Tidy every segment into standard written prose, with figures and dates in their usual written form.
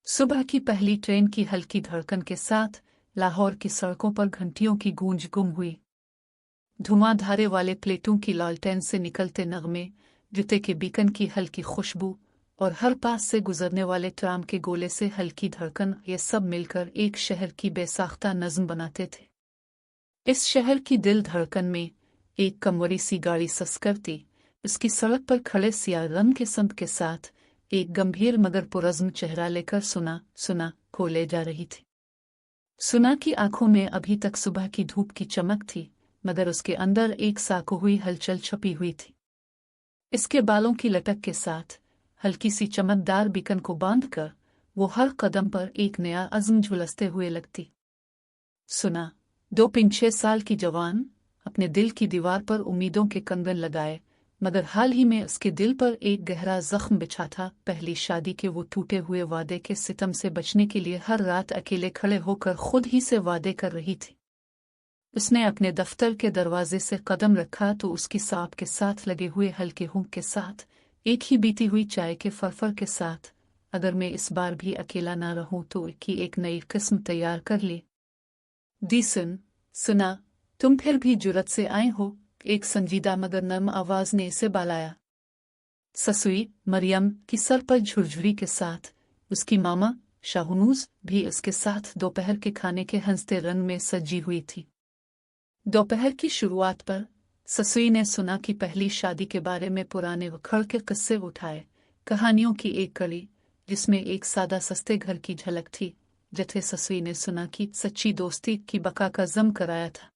सुबह की पहली ट्रेन की हल्की धड़कन के साथ लाहौर की सड़कों पर घंटियों की गूंज गुम हुई। धुआंधारे वाले प्लेटों की लालटेन से निकलते नगमे, जूते के बीकन की हल्की खुशबू और हर पास से गुजरने वाले ट्राम के गोले से हल्की धड़कन, ये सब मिलकर एक शहर की बेसाख्ता नज्म बनाते थे। इस शहर की दिल धड़कन में एक कमवरी सी गाड़ी सस करती, उसकी सड़क पर खड़े सियाह रंग के संत के साथ एक गंभीर मगर पुरज़्म चेहरा लेकर सुना सुना को ले जा रही थी। सुना की आंखों में अभी तक सुबह की धूप की चमक थी, मगर उसके अंदर एक साको हुई हलचल छपी हुई थी। इसके बालों की लटक के साथ हल्की सी चमकदार बीकन को बांधकर वो हर कदम पर एक नया अज़्म झुलसते हुए लगती। सुना 2-6 साल की जवान, अपने दिल की दीवार पर उम्मीदों के कंगन लगाए, मगर हाल ही में उसके दिल पर एक गहरा जख्म बिछा था। पहली शादी के वो टूटे हुए वादे के सितम से बचने के लिए हर रात अकेले खड़े होकर खुद ही से वादे कर रही थी। उसने अपने दफ्तर के दरवाजे से कदम रखा तो उसकी सांप के साथ लगे हुए हल्के हुंक के साथ, एक ही बीती हुई चाय के फरफर के साथ, अगर मैं इस बार भी अकेला ना रहूं तो की एक नई किस्म तैयार कर ली। दी सुना, तुम फिर भी जुर्रत से आए हो, एक संजीदा मगर नर्म आवाज ने इसे बालाया। ससुई मरियम की सर पर झुरझुरी के साथ उसकी मामा शाहनूज भी उसके साथ दोपहर के खाने के हंसते रंग में सजी हुई थी। दोपहर की शुरुआत पर ससुई ने सुना की पहली शादी के बारे में पुराने वखड़ के किस्से उठाए, कहानियों की एक कड़ी जिसमें एक सादा सस्ते घर की झलक थी, जिथे ससुई ने सुना की सच्ची दोस्ती की बका का जम कराया था।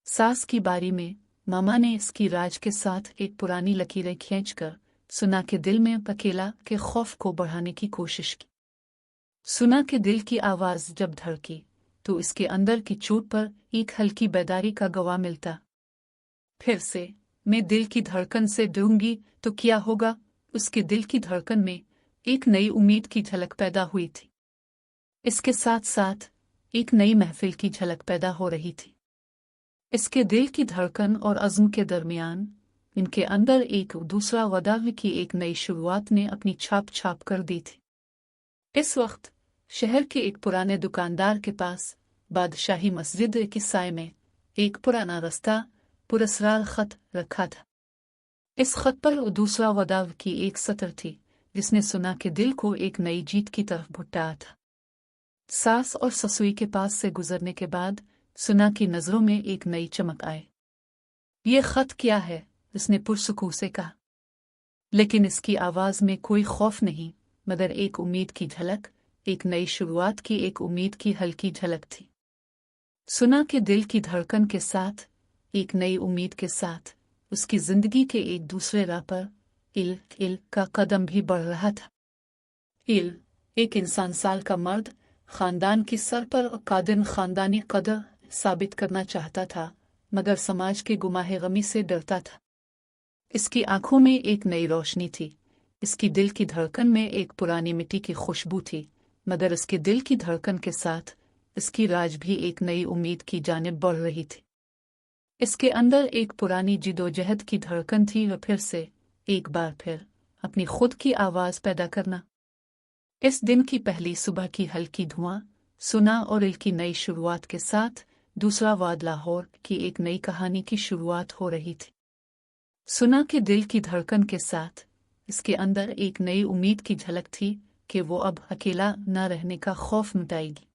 सास की बारी में मामा ने इसकी राज के साथ एक पुरानी लकीरें खींचकर सुना के दिल में अकेला के खौफ को बढ़ाने की कोशिश की। सुना के दिल की आवाज जब धड़की तो इसके अंदर की चोट पर एक हल्की बेदारी का गवाह मिलता। फिर से मैं दिल की धड़कन से डूंगी तो क्या होगा। उसके दिल की धड़कन में एक नई उम्मीद की झलक पैदा हुई थी। इसके साथ साथ एक नई महफिल की झलक पैदा हो रही थी। इसके दिल की धड़कन और अज़्म के दरमियान इनके अंदर एक दूसरा वादा की एक नई शुरुआत ने अपनी छाप कर दी थी। इस वक्त शहर के एक पुराने दुकानदार के पास बादशाही मस्जिद के साए में एक पुराना रास्ता पुरस्कार खत रखा था। इस खत पर दूसरा वादा की एक सतर थी जिसने सुना के दिल को एक नई जीत की तरफ भुट्टाया था। सास और ससुई के पास से गुजरने के बाद सुना की नजरों में एक नई चमक आए। ये खत क्या है? उसने पुरसुकून से कहा, लेकिन इसकी आवाज में कोई खौफ नहीं, मगर एक उम्मीद की झलक, एक नई शुरुआत की एक उम्मीद की हल्की झलक थी। सुना के दिल की धड़कन के साथ, एक नई उम्मीद के साथ, उसकी जिंदगी के एक दूसरे राह पर इल का कदम भी बढ़ रहा था। इल एक इंसान साल का मर्द, खानदान की सर पर कादिन खानदानी कदर साबित करना चाहता था, मगर समाज के गुमाहे गमी से डरता था। इसकी आंखों में एक नई रोशनी थी, इसकी दिल की धड़कन में एक पुरानी मिट्टी की खुशबू थी, मगर इसके दिल की धड़कन के साथ इसकी राज भी एक नई उम्मीद की जानिब बढ़ रही थी। इसके अंदर एक पुरानी जिदोजहद की धड़कन थी और फिर से एक बार फिर अपनी खुद की आवाज पैदा करना। इस दिन की पहली सुबह की हल्की धुआं, सुना और इल की नई शुरुआत के साथ दूसरा वाद लाहौर की एक नई कहानी की शुरुआत हो रही थी। सुना के दिल की धड़कन के साथ इसके अंदर एक नई उम्मीद की झलक थी कि वो अब अकेला न रहने का खौफ मिटाएगी,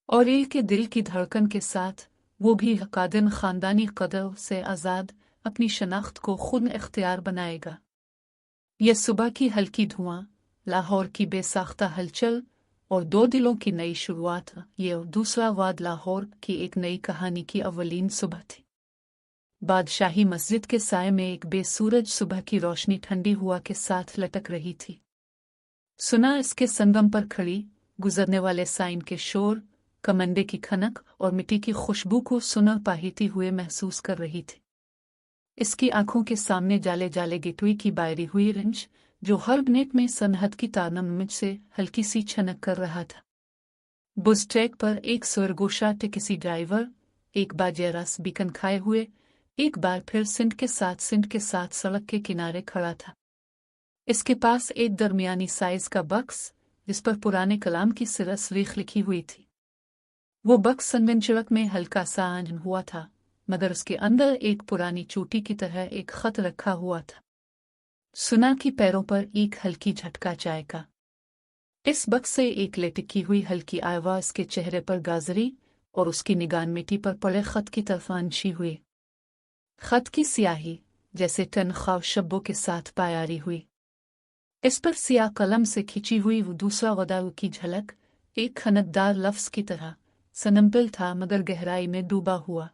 और इल के दिल की धड़कन के साथ वो भी कादिन खानदानी कदर से आज़ाद अपनी शनाख्त को खुद इख्तियार बनाएगा। यह सुबह की हल्की धुआं, लाहौर की बेसाख्ता हलचल और दो दिलों की नई शुरुआत, ये दूसरा वाद लाहौर की एक नई कहानी की अवलीन सुबह थी। बादशाही मस्जिद के साए में एक बेसूरज सुबह की रोशनी ठंडी हुआ के साथ लटक रही थी। सुना इसके संगम पर खड़ी गुजरने वाले साइन के शोर, कमंडे की खनक और मिट्टी की खुशबू को सुना पाहीती हुए महसूस कर रही थी। इसकी आंखों के सामने जाले जाले गिटुई की बायरी हुई रिंच, जो हर मिनट में सनहद की तारनम से हल्की सी छनक कर रहा था। बुस ट्रैक पर एक सरगोशा टैक्सी ड्राइवर, एक बाजेरस बीकन खाए हुए, एक बार फिर सिंध के साथ सड़क के किनारे खड़ा था। इसके पास एक दरमियानी साइज का बक्स, जिस पर पुराने कलाम की सिरस्वीख लिखी हुई थी। वो बक्स संगनचिड़क में हल्का सा आंजन हुआ था, मगर उसके अंदर एक पुरानी चोटी की तरह एक खत रखा हुआ था। सुना कि पैरों पर एक हल्की झटका जाएगा। इस बक्स से एक लटकी हुई हल्की आवाज के चेहरे पर गाजरी और उसकी निगाह मिट्टी पर पड़े खत की तरफ आंशी हुई। खत की स्याही जैसे तनख्वाह शब्दों के साथ पायारी हुई। इस पर सियाह कलम से खिंची हुई वो दूसरा वदा की झलक एक खनकदार लफ्ज की तरह सनमपिल था, मगर गहराई में डूबा हुआ।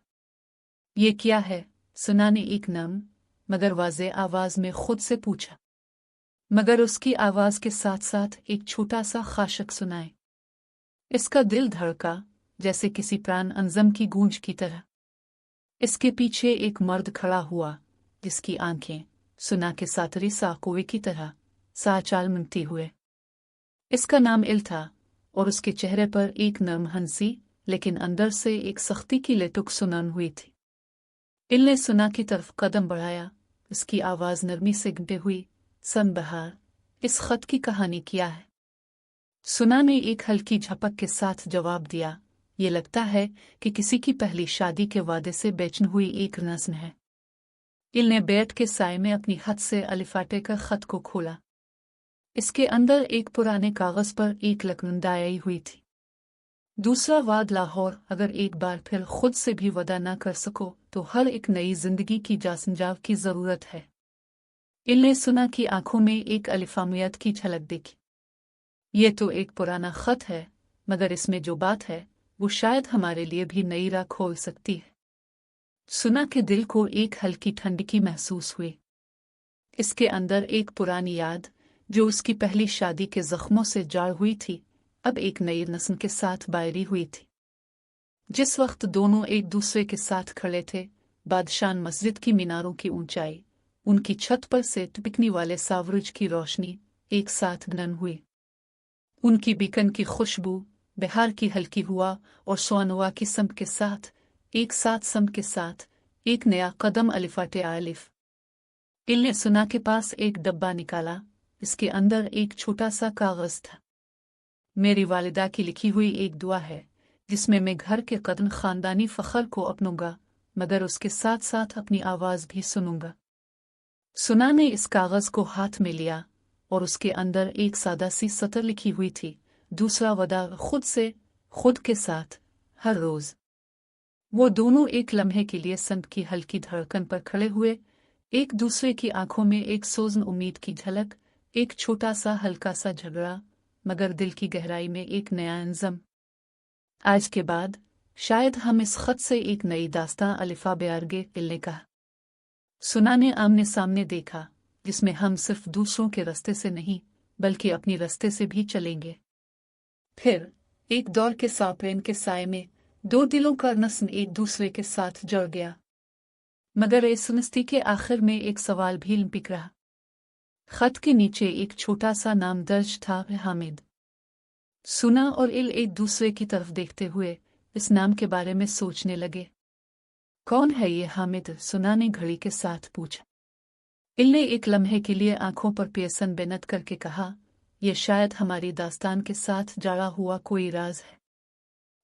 ये क्या है? सुना ने एक नम मगर वाज़े आवाज में खुद से पूछा, मगर उसकी आवाज के साथ साथ एक छोटा सा खाशक सुनाए। इसका दिल धड़का जैसे किसी प्राण अंजम की गूंज की तरह। इसके पीछे एक मर्द खड़ा हुआ, जिसकी आंखें सुना के सातरी साकोवे की तरह साचाल मिलती हुए। इसका नाम इल था और उसके चेहरे पर एक नर्म हंसी, लेकिन अंदर से एक सख्ती की लेटुक सुनान हुई थी। इल ने सुना की तरफ कदम बढ़ाया। उसकी आवाज नरमी से गंते हुई, सन बहार, इस खत की कहानी क्या है? सुना ने एक हल्की झपक के साथ जवाब दिया, ये लगता है कि किसी की पहली शादी के वादे से बेचन हुई एक नज्म है। इल ने बैठ के साय में अपनी हथ से अलिफाटे कर खत को खोला। इसके अंदर एक पुराने कागज पर एक लकनुंदाई हुई थी। दूसरा वाद लाहौर, अगर एक बार फिर खुद से भी वदा ना कर सको तो हर एक नई जिंदगी की जासंजाव की जरूरत है। इल ने सुना कि आंखों में एक अलिफामियत की झलक देखी। ये तो एक पुराना खत है, मगर इसमें जो बात है वो शायद हमारे लिए भी नई राह खोल सकती है। सुना के दिल को एक हल्की ठंडकी महसूस हुई। इसके अंदर एक पुरानी याद जो उसकी पहली शादी के जख्मों से जाड़ हुई थी, अब एक नई नस्ल के साथ बायरी हुई थी। जिस वक्त दोनों एक दूसरे के साथ खड़े थे, बादशान मस्जिद की मीनारों की ऊंचाई, उनकी छत पर से टपकने वाले सावरुज की रोशनी एक साथ घन हुई। उनकी बीकन की खुशबू बिहार की हल्की हुआ और सोनवा की समत के साथ एक नया कदम अलिफाटे आलिफ। इल ने सुना के पास एक डब्बा निकाला। इसके अंदर एक छोटा सा कागज था। मेरी वालिदा की लिखी हुई एक दुआ है, जिसमें मैं घर के कदम खानदानी फखर को अपनूंगा, मगर उसके साथ साथ अपनी आवाज भी सुनूंगा। सुना ने इस कागज को हाथ में लिया और उसके अंदर एक सादा सी सतर लिखी हुई थी, दूसरा वदा खुद से, खुद के साथ, हर रोज। वो दोनों एक लम्हे के लिए संत की हल्की धड़कन पर खड़े हुए, एक दूसरे की आंखों में एक सोजन उम्मीद की झलक, एक छोटा सा हल्का सा झगड़ा, मगर दिल की गहराई में एक नया अंजम। आज के बाद शायद हम इस खत से एक नई दास्तां अलिफा बेआरगे मिलने का। सुना ने आमने सामने देखा, जिसमें हम सिर्फ दूसरों के रास्ते से नहीं बल्कि अपनी रास्ते से भी चलेंगे। फिर एक दौर के सापेन के साय में दो दिलों का नस्म एक दूसरे के साथ जुड़ गया, मगर इस नस्ती के आखिर में एक सवाल भी लिपक रहा। खत के नीचे एक छोटा सा नाम दर्ज था, हामिद। सुना और इल एक दूसरे की तरफ देखते हुए इस नाम के बारे में सोचने लगे। कौन है ये हामिद? सुना ने घड़ी के साथ पूछा। इल ने एक लम्हे के लिए आंखों पर पेसन बेनत करके कहा, यह शायद हमारी दास्तान के साथ जुड़ा हुआ कोई राज है।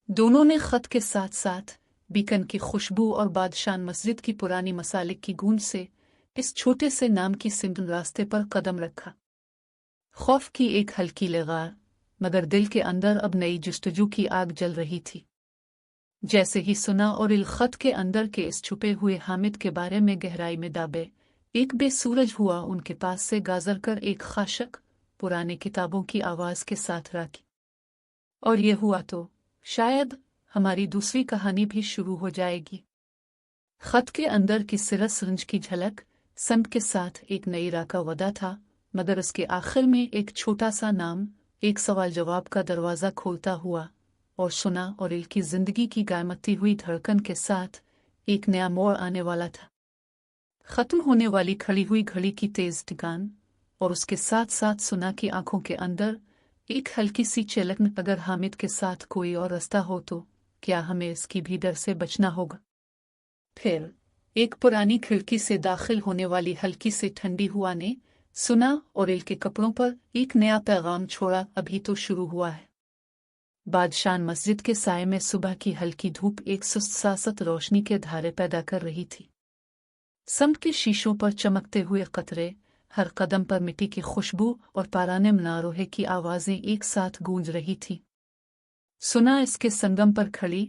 दोनों ने खत के साथ साथ बीकन की खुशबू और बादशान मस्जिद की पुरानी मसालिक की गूंज से इस छोटे से नाम की सिमत रास्ते पर कदम रखा। खौफ की एक हल्की लगार, मगर दिल के अंदर अब नई जुस्तजू की आग जल रही थी। जैसे ही सुना और इल खत के अंदर के इस छुपे हुए हामिद के बारे में गहराई में दाबे, एक बेसूरज हुआ उनके पास से गाजर कर एक खाशक पुराने किताबों की आवाज के साथ राखी। और ये हुआ तो शायद हमारी दूसरी कहानी भी शुरू हो जाएगी। खत के अंदर की सिरस की झलक संत के साथ एक नई राह का वदा था, मगर उसके आखिर में एक छोटा सा नाम एक सवाल जवाब का दरवाजा खोलता हुआ, और सुना और इल की जिंदगी की गायमती हुई धड़कन के साथ एक नया मोड़ आने वाला था। खत्म होने वाली खड़ी हुई घड़ी की तेज टिकान और उसके साथ साथ सुना की आंखों के अंदर एक हल्की सी चलकन, अगर हामिद के साथ कोई और रास्ता हो तो क्या हमें इसकी भी डर से बचना होगा? फिर एक पुरानी खिड़की से दाखिल होने वाली हल्की से ठंडी हवा ने सुना और इल के कपड़ों पर एक नया पैगाम छोड़ा, अभी तो शुरू हुआ है। बादशाह मस्जिद के साये में सुबह की हल्की धूप एक सुस्त सासत रोशनी के धारे पैदा कर रही थी। सम्त के शीशों पर चमकते हुए कतरे, हर कदम पर मिट्टी की खुशबू और पाराने मनारोहे की आवाजें एक साथ गूंज रही थी। सुना इसके संगम पर खड़ी,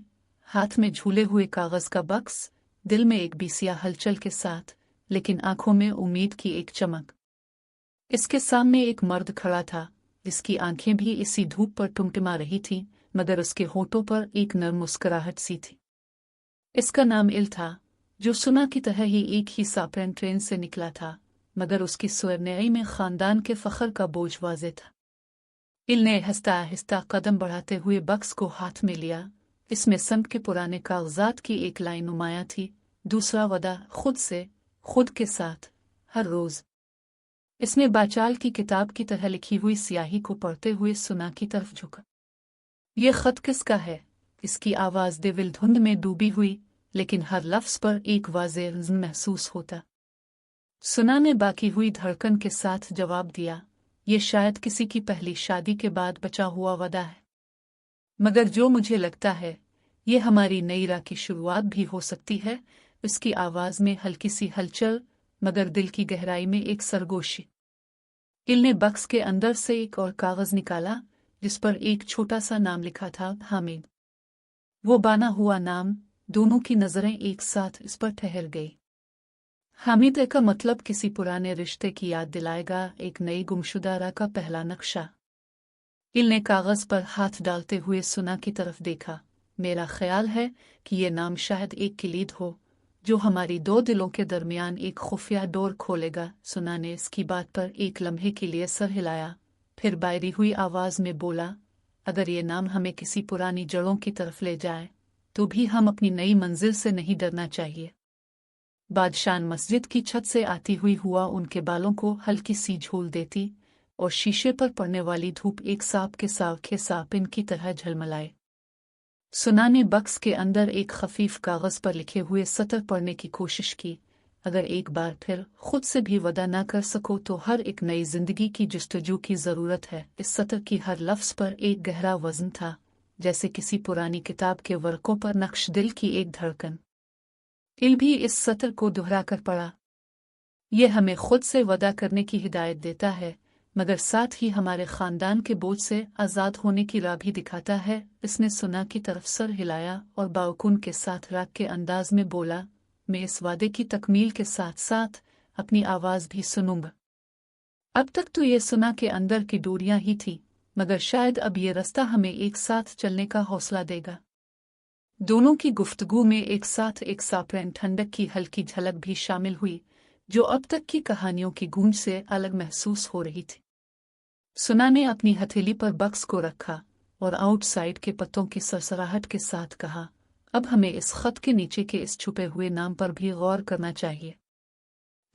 हाथ में झूले हुए कागज का बक्स, दिल में एक बीसिया हलचल के साथ, लेकिन आंखों में उम्मीद की एक चमक। इसके सामने एक मर्द खड़ा था, जिसकी आंखें भी इसी धूप पर टिमटिमा रही थीं, मगर उसके होठों पर एक नर्म मुस्कुराहट सी थी। इसका नाम इल था, जो सुना की तरह ही एक ही सापरेन ट्रेन से निकला था, मगर उसकी सुरनई में खानदान के फख्र का बोझ वाज़े था। इल ने आहिस्ता आहिस्ता कदम बढ़ाते हुए बक्स को हाथ में लिया। इसमें संत के पुराने कागजात की एक लाइन नुमाया थी, दूसरा वदा, खुद से, खुद के साथ, हर रोज। इसने बाचाल की किताब की तरह लिखी हुई स्याही को पढ़ते हुए सुना की तरफ झुका। ये खत किसका है? इसकी आवाज दिल धुंध में डूबी हुई, लेकिन हर लफ्ज पर एक वाज़ेह वज़न महसूस होता। सुना ने बाकी हुई धड़कन के साथ जवाब दिया, ये शायद किसी की पहली शादी के बाद बचा हुआ वदा है, मगर जो मुझे लगता है, ये हमारी नई राह की शुरुआत भी हो सकती है। उसकी आवाज में हल्की सी हलचल, मगर दिल की गहराई में एक सरगोशी। इल ने बक्स के अंदर से एक और कागज निकाला, जिस पर एक छोटा सा नाम लिखा था, हामिद। वो बाना हुआ नाम, दोनों की नजरें एक साथ इस पर ठहर गई। हामिद का मतलब किसी पुराने रिश्ते की याद दिलाएगा, एक नई गुमशुदा राह का पहला नक्शा। इल ने कागज पर हाथ डालते हुए सुना की तरफ देखा। मेरा ख्याल है कि ये नाम शायद एक किलीद हो, जो हमारी दो दिलों के दरमियान एक खुफिया डोर खोलेगा। सुना ने इसकी बात पर एक लम्हे के लिए सर हिलाया, फिर बायरी हुई आवाज में बोला, अगर ये नाम हमें किसी पुरानी जड़ों की तरफ ले जाए, तो भी हम अपनी नई मंजिल से नहीं डरना चाहिए। बादशाह मस्जिद की छत से आती हुई हुआ उनके बालों को हल्की सी झूल देती, और शीशे पर पड़ने वाली धूप एक सांप के साखे सापिन की तरह झलमलाए। सुना ने बक्स के अंदर एक खफीफ कागज पर लिखे हुए सतर पढ़ने की कोशिश की। अगर एक बार फिर खुद से भी वदा ना कर सको, तो हर एक नई जिंदगी की जुस्तजू की जरूरत है। इस सतर की हर लफ्ज पर एक गहरा वजन था, जैसे किसी पुरानी किताब के वर्कों पर नक्श दिल की एक धड़कन। इल भी इस सतर को दोहरा कर पढ़ा। यह हमें खुद से वदा करने की हिदायत देता है, मगर साथ ही हमारे खानदान के बोझ से आज़ाद होने की राह भी दिखाता है। इसने सुना की तरफ सर हिलाया और बावकुन के साथ राग के अंदाज में बोला, मैं इस वादे की तकमील के साथ साथ अपनी आवाज भी सुनूंगा। अब तक तो ये सुना के अंदर की डोरियां ही थी, मगर शायद अब ये रास्ता हमें एक साथ चलने का हौसला देगा। दोनों की गुफ्तगू में एक साथ एक साप्रेन ठंडक की हल्की झलक भी शामिल हुई, जो अब तक की कहानियों की गूंज से अलग महसूस हो रही थी। सुना ने अपनी हथेली पर बक्स को रखा और आउटसाइड के पत्तों की सरसराहट के साथ कहा, अब हमें इस खत के नीचे के इस छुपे हुए नाम पर भी गौर करना चाहिए।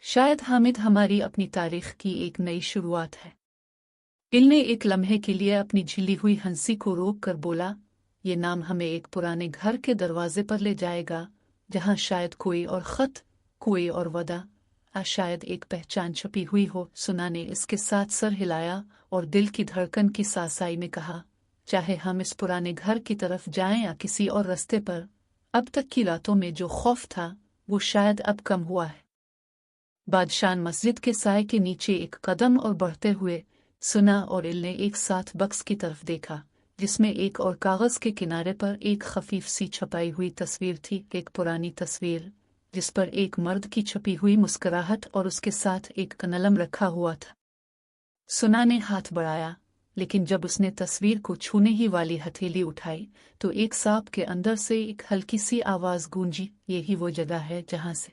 शायद हामिद हमारी अपनी तारीख की एक नई शुरुआत है। इल ने एक लम्हे के लिए अपनी झिली हुई हंसी को रोक कर बोला, ये नाम हमें एक पुराने घर के दरवाजे पर ले जाएगा, जहां शायद कोई और खत, कोई और वदा, शायद एक पहचान छुपी हुई हो। सुना ने इसके साथ सर हिलाया और दिल की धड़कन की सासाई में कहा, चाहे हम इस पुराने घर की तरफ जाएं या किसी और रास्ते पर, अब तक की रातों में जो खौफ था, वो शायद अब कम हुआ है। बादशाह मस्जिद के साए के नीचे एक कदम और बढ़ते हुए सुना और इल ने एक साथ बक्स की तरफ देखा, जिसमें एक और कागज के किनारे पर एक खफीफ सी छपाई हुई तस्वीर थी। एक पुरानी तस्वीर, जिस पर एक मर्द की छपी हुई मुस्कुराहट और उसके साथ एक कलम रखा हुआ था। सुना ने हाथ बढ़ाया, लेकिन जब उसने तस्वीर को छूने ही वाली हथेली उठाई, तो एक सांप के अंदर से एक हल्की सी आवाज गूंजी, यही वो जगह है जहां से।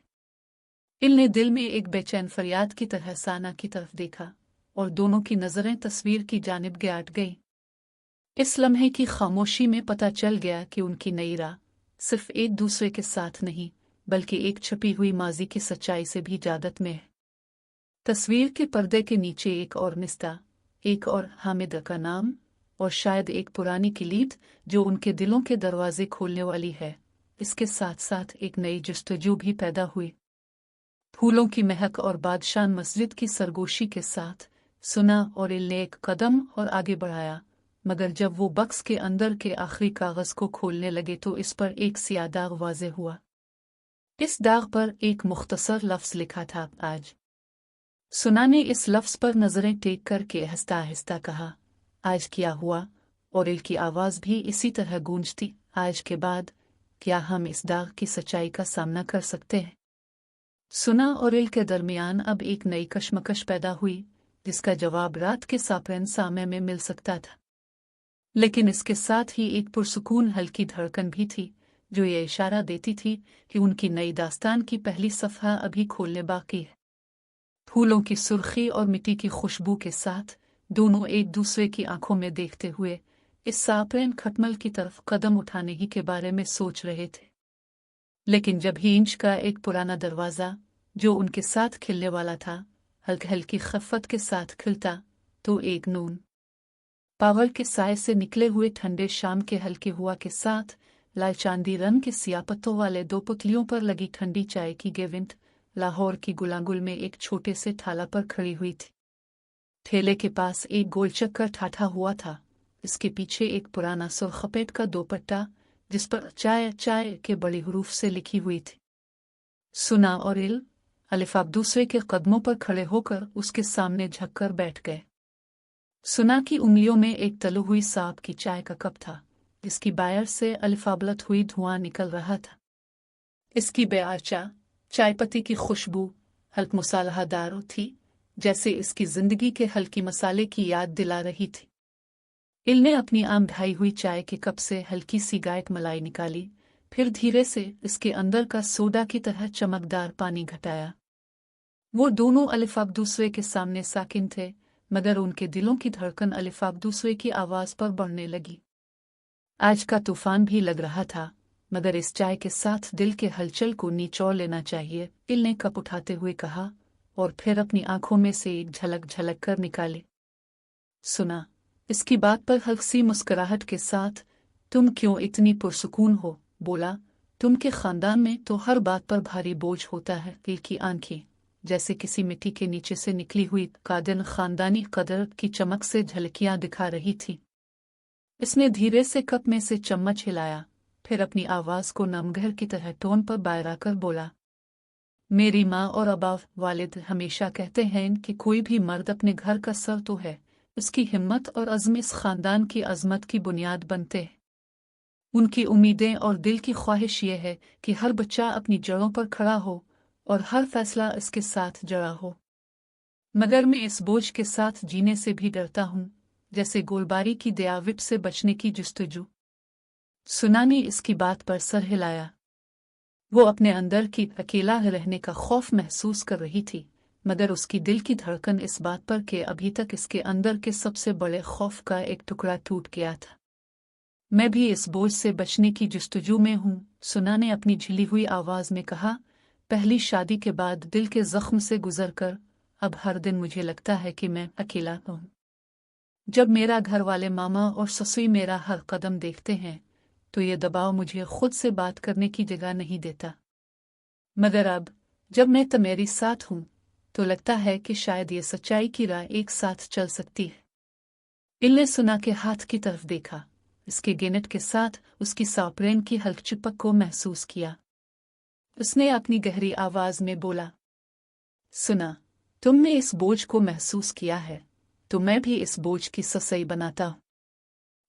इल ने दिल में एक बेचैन फरियाद की तरह साना की तरफ देखा, और दोनों की नजरें तस्वीर की जानिब गाट गईं। इस लम्हे की खामोशी में पता चल गया कि उनकी नई राह सिर्फ एक दूसरे के साथ नहीं, बल्कि एक छपी हुई माजी की सच्चाई से भी जादत में है। तस्वीर के पर्दे के नीचे एक और निस्ता, एक और हामिद का नाम, और शायद एक पुरानी किलीद जो उनके दिलों के दरवाजे खोलने वाली है। इसके साथ साथ एक नई जुस्तजू भी पैदा हुई। फूलों की महक और बादशाह मस्जिद की सरगोशी के साथ सुना और इल ने एक कदम और आगे बढ़ाया, मगर जब वो बक्स के अंदर के आखिरी कागज को खोलने लगे तो इस पर एक सियाह दाग वाज़ेह हुआ। इस दाग पर एक मुख्तसर लफ्ज़ लिखा था, आज। सुना ने इस लफ्ज़ पर नज़रें टेक करके आहिस्ता आहिस्ता कहा, आज क्या हुआ? और इल की आवाज़ भी इसी तरह गूंजती, आज के बाद क्या हम इस दाग की सच्चाई का सामना कर सकते हैं? सुना और इल के दरमियान अब एक नई कशमकश पैदा हुई, जिसका जवाब रात के सापन सामे में मिल सकता था। लेकिन इसके साथ ही एक पुरसुकून हल्की धड़कन भी थी, जो ये इशारा देती थी कि उनकी नई दास्तान की पहली सफ़हा अभी खोलने बाकी है। फूलों की सुर्खी और मिट्टी की खुशबू के साथ दोनों एक दूसरे की आंखों में देखते हुए इस सापन खटमल की तरफ कदम उठाने ही के बारे में सोच रहे थे। लेकिन जब ही इंच का एक पुराना दरवाज़ा, जो उनके साथ खिलने वाला था, हल्की हल्की खफ़त के साथ खिलता, तो एक नून पावर के साय से निकले हुए ठंडे शाम के हल्के हुआ के साथ लाल चांदी रंग के सियाह पत्तों वाले दो पुतलियों पर लगी ठंडी चाय की गेविंट लाहौर की गुलांगुल में एक छोटे से ठाला पर खड़ी हुई थी। ठेले के पास एक गोल चक्कर ठाठा हुआ था, इसके पीछे एक पुराना सुर्खपेट का दोपट्टा, जिस पर चाय चाय के बड़ी हरूफ से लिखी हुई थी। सुना और इल अलिफाब दूसरे के कदमों पर खड़े होकर उसके सामने झुककर बैठ गए। सुना की उंगलियों में एक तलु हुई सांप की चाय का कप था, जिसकी बायर से अलिफाबलत हुई धुआं निकल रहा था। इसकी बेआरचा चाय पत्ती की खुशबू हल्क मसालेदार थी, जैसे इसकी जिंदगी के हल्की मसाले की याद दिला रही थी। इल ने अपनी आम ढाई हुई चाय के कप से हल्की सी गायक मलाई निकाली, फिर धीरे से इसके अंदर का सोडा की तरह चमकदार पानी घटाया। वो दोनों अलिफाब दूसरे के सामने साकिन थे, मगर उनके दिलों की धड़कन अलिफाब दूसरे की आवाज़ पर बढ़ने लगी। आज का तूफान भी लग रहा था, मगर इस चाय के साथ दिल के हलचल को निचोड़ लेना चाहिए, इल ने कप उठाते हुए कहा, और फिर अपनी आंखों में से एक झलक झलक कर निकाली। सुना इसकी बात पर हल्की मुस्कुराहट के साथ, तुम क्यों इतनी पुरसुकून हो? बोला, तुम के खानदान में तो हर बात पर भारी बोझ होता है। इल की आंखें जैसे किसी मिट्टी के नीचे से निकली हुई कादिन खानदानी कदर की चमक से झलकियां दिखा रही थी। इसने धीरे से कप में से चम्मच हिलाया, फिर अपनी आवाज़ को नमगहर की तरह टोन पर बायरा कर बोला, मेरी माँ और अबा वालिद हमेशा कहते हैं कि कोई भी मर्द अपने घर का सर तो है, उसकी हिम्मत और अज़्म इस खानदान की अज़मत की बुनियाद बनते हैं। उनकी उम्मीदें और दिल की ख्वाहिश ये है कि हर बच्चा अपनी जड़ों पर खड़ा हो और हर फैसला इसके साथ जड़ा हो। मगर मैं इस बोझ के साथ जीने से भी डरता हूँ, जैसे गोलबारी की दयाविप से बचने की जुस्तजू। सुना ने इसकी बात पर सर हिलाया। वो अपने अंदर की अकेला रहने का खौफ महसूस कर रही थी, मगर उसकी दिल की धड़कन इस बात पर कि अभी तक इसके अंदर के सबसे बड़े खौफ का एक टुकड़ा टूट गया था। मैं भी इस बोझ से बचने की जुस्तजू में हूँ, सुना ने अपनी झिली हुई आवाज़ में कहा। पहली शादी के बाद दिल के जख्म से गुजरकर अब हर दिन मुझे लगता है कि मैं अकेला हूँ। जब मेरा घर वाले मामा और ससुई मेरा हर कदम देखते हैं, तो ये दबाव मुझे खुद से बात करने की जगह नहीं देता। मगर अब जब मैं तुम्हारे साथ हूँ, तो लगता है कि शायद ये सच्चाई की राह एक साथ चल सकती है। इल ने सुना के हाथ की तरफ देखा, इसके गिनट के साथ उसकी सापरेन की हल्क चिपक को महसूस किया। उसने अपनी गहरी आवाज में बोला, सुना, तुमने इस बोझ को महसूस किया है, तो मैं भी इस बोझ की ससई बनाता हूँ।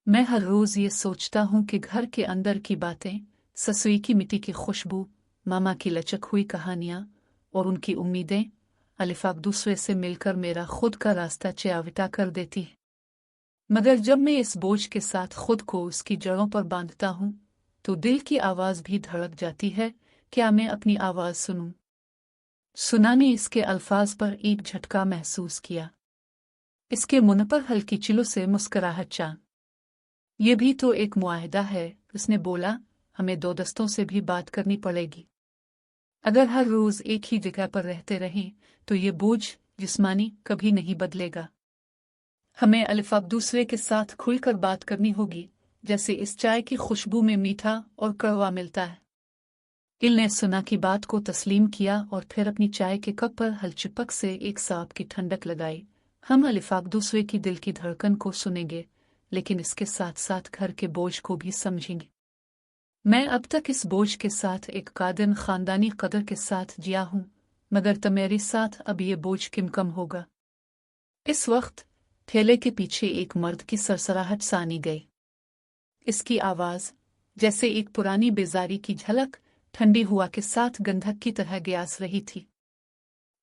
मैं हर रोज ये सोचता हूँ कि घर के अंदर की बातें, ससुई की मिट्टी की खुशबू, मामा की लचक हुई कहानियाँ और उनकी उम्मीदें अलिफाब दूसरे से मिलकर मेरा खुद का रास्ता चियाविता कर देती है। मगर जब मैं इस बोझ के साथ खुद को उसकी जड़ों पर बांधता हूँ, तो दिल की आवाज़ भी धड़क जाती है, क्या मैं अपनी आवाज़ सुनूं? सुना ने इसके अल्फाज पर एक झटका महसूस किया। इसके मुंह पर हल्की चिल्लो से मुस्कुराहट चान। ये भी तो एक मुआहदा है, उसने बोला, हमें दो दस्तों से भी बात करनी पड़ेगी। अगर हर रोज एक ही जगह पर रहते रहें, तो ये बोझ जिस्मानी कभी नहीं बदलेगा। हमें अलिफाब दूसरे के साथ खुलकर बात करनी होगी, जैसे इस चाय की खुशबू में मीठा और कड़वा मिलता है। इल ने सुना की बात को तस्लीम किया और फिर अपनी चाय के कप पर हलचिपक से एक सांप की ठंडक लगाई। हम अलिफाक दूसरे की दिल की धड़कन को सुनेंगे, लेकिन इसके साथ साथ घर के बोझ को भी समझेंगे। मैं अब तक इस बोझ के साथ एक कादिन खानदानी कदर के साथ जिया हूं, मगर तुम्हारे साथ अब ये बोझ किम कम होगा। इस वक्त ठेले के पीछे एक मर्द की सरसराहट सानी गई। इसकी आवाज जैसे एक पुरानी बेजारी की झलक ठंडी हुआ के साथ गंधक की तरह ग्यास रही थी।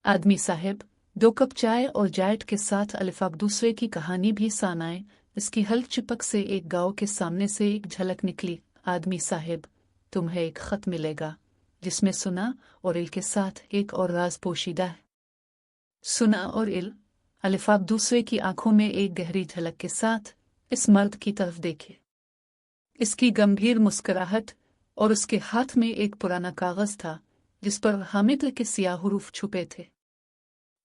आदमी साहब, 2 कप चाय और जायट के साथ अलिफाक दूसरे की कहानी भी सानाए। इसकी हल्क चिपक से एक गांव के सामने से एक झलक निकली। आदमी साहब, तुम्हें एक खत मिलेगा जिसमें सुना और इल के साथ एक और राज पोशीदा है। सुना और इल। अलिफाक दूसरे की आंखों में एक गहरी झलक के साथ इस मर्द की तरफ देखे। इसकी गंभीर मुस्कुराहट और उसके हाथ में एक पुराना कागज था जिस पर हामिद के सियाह हुरूफ छुपे थे।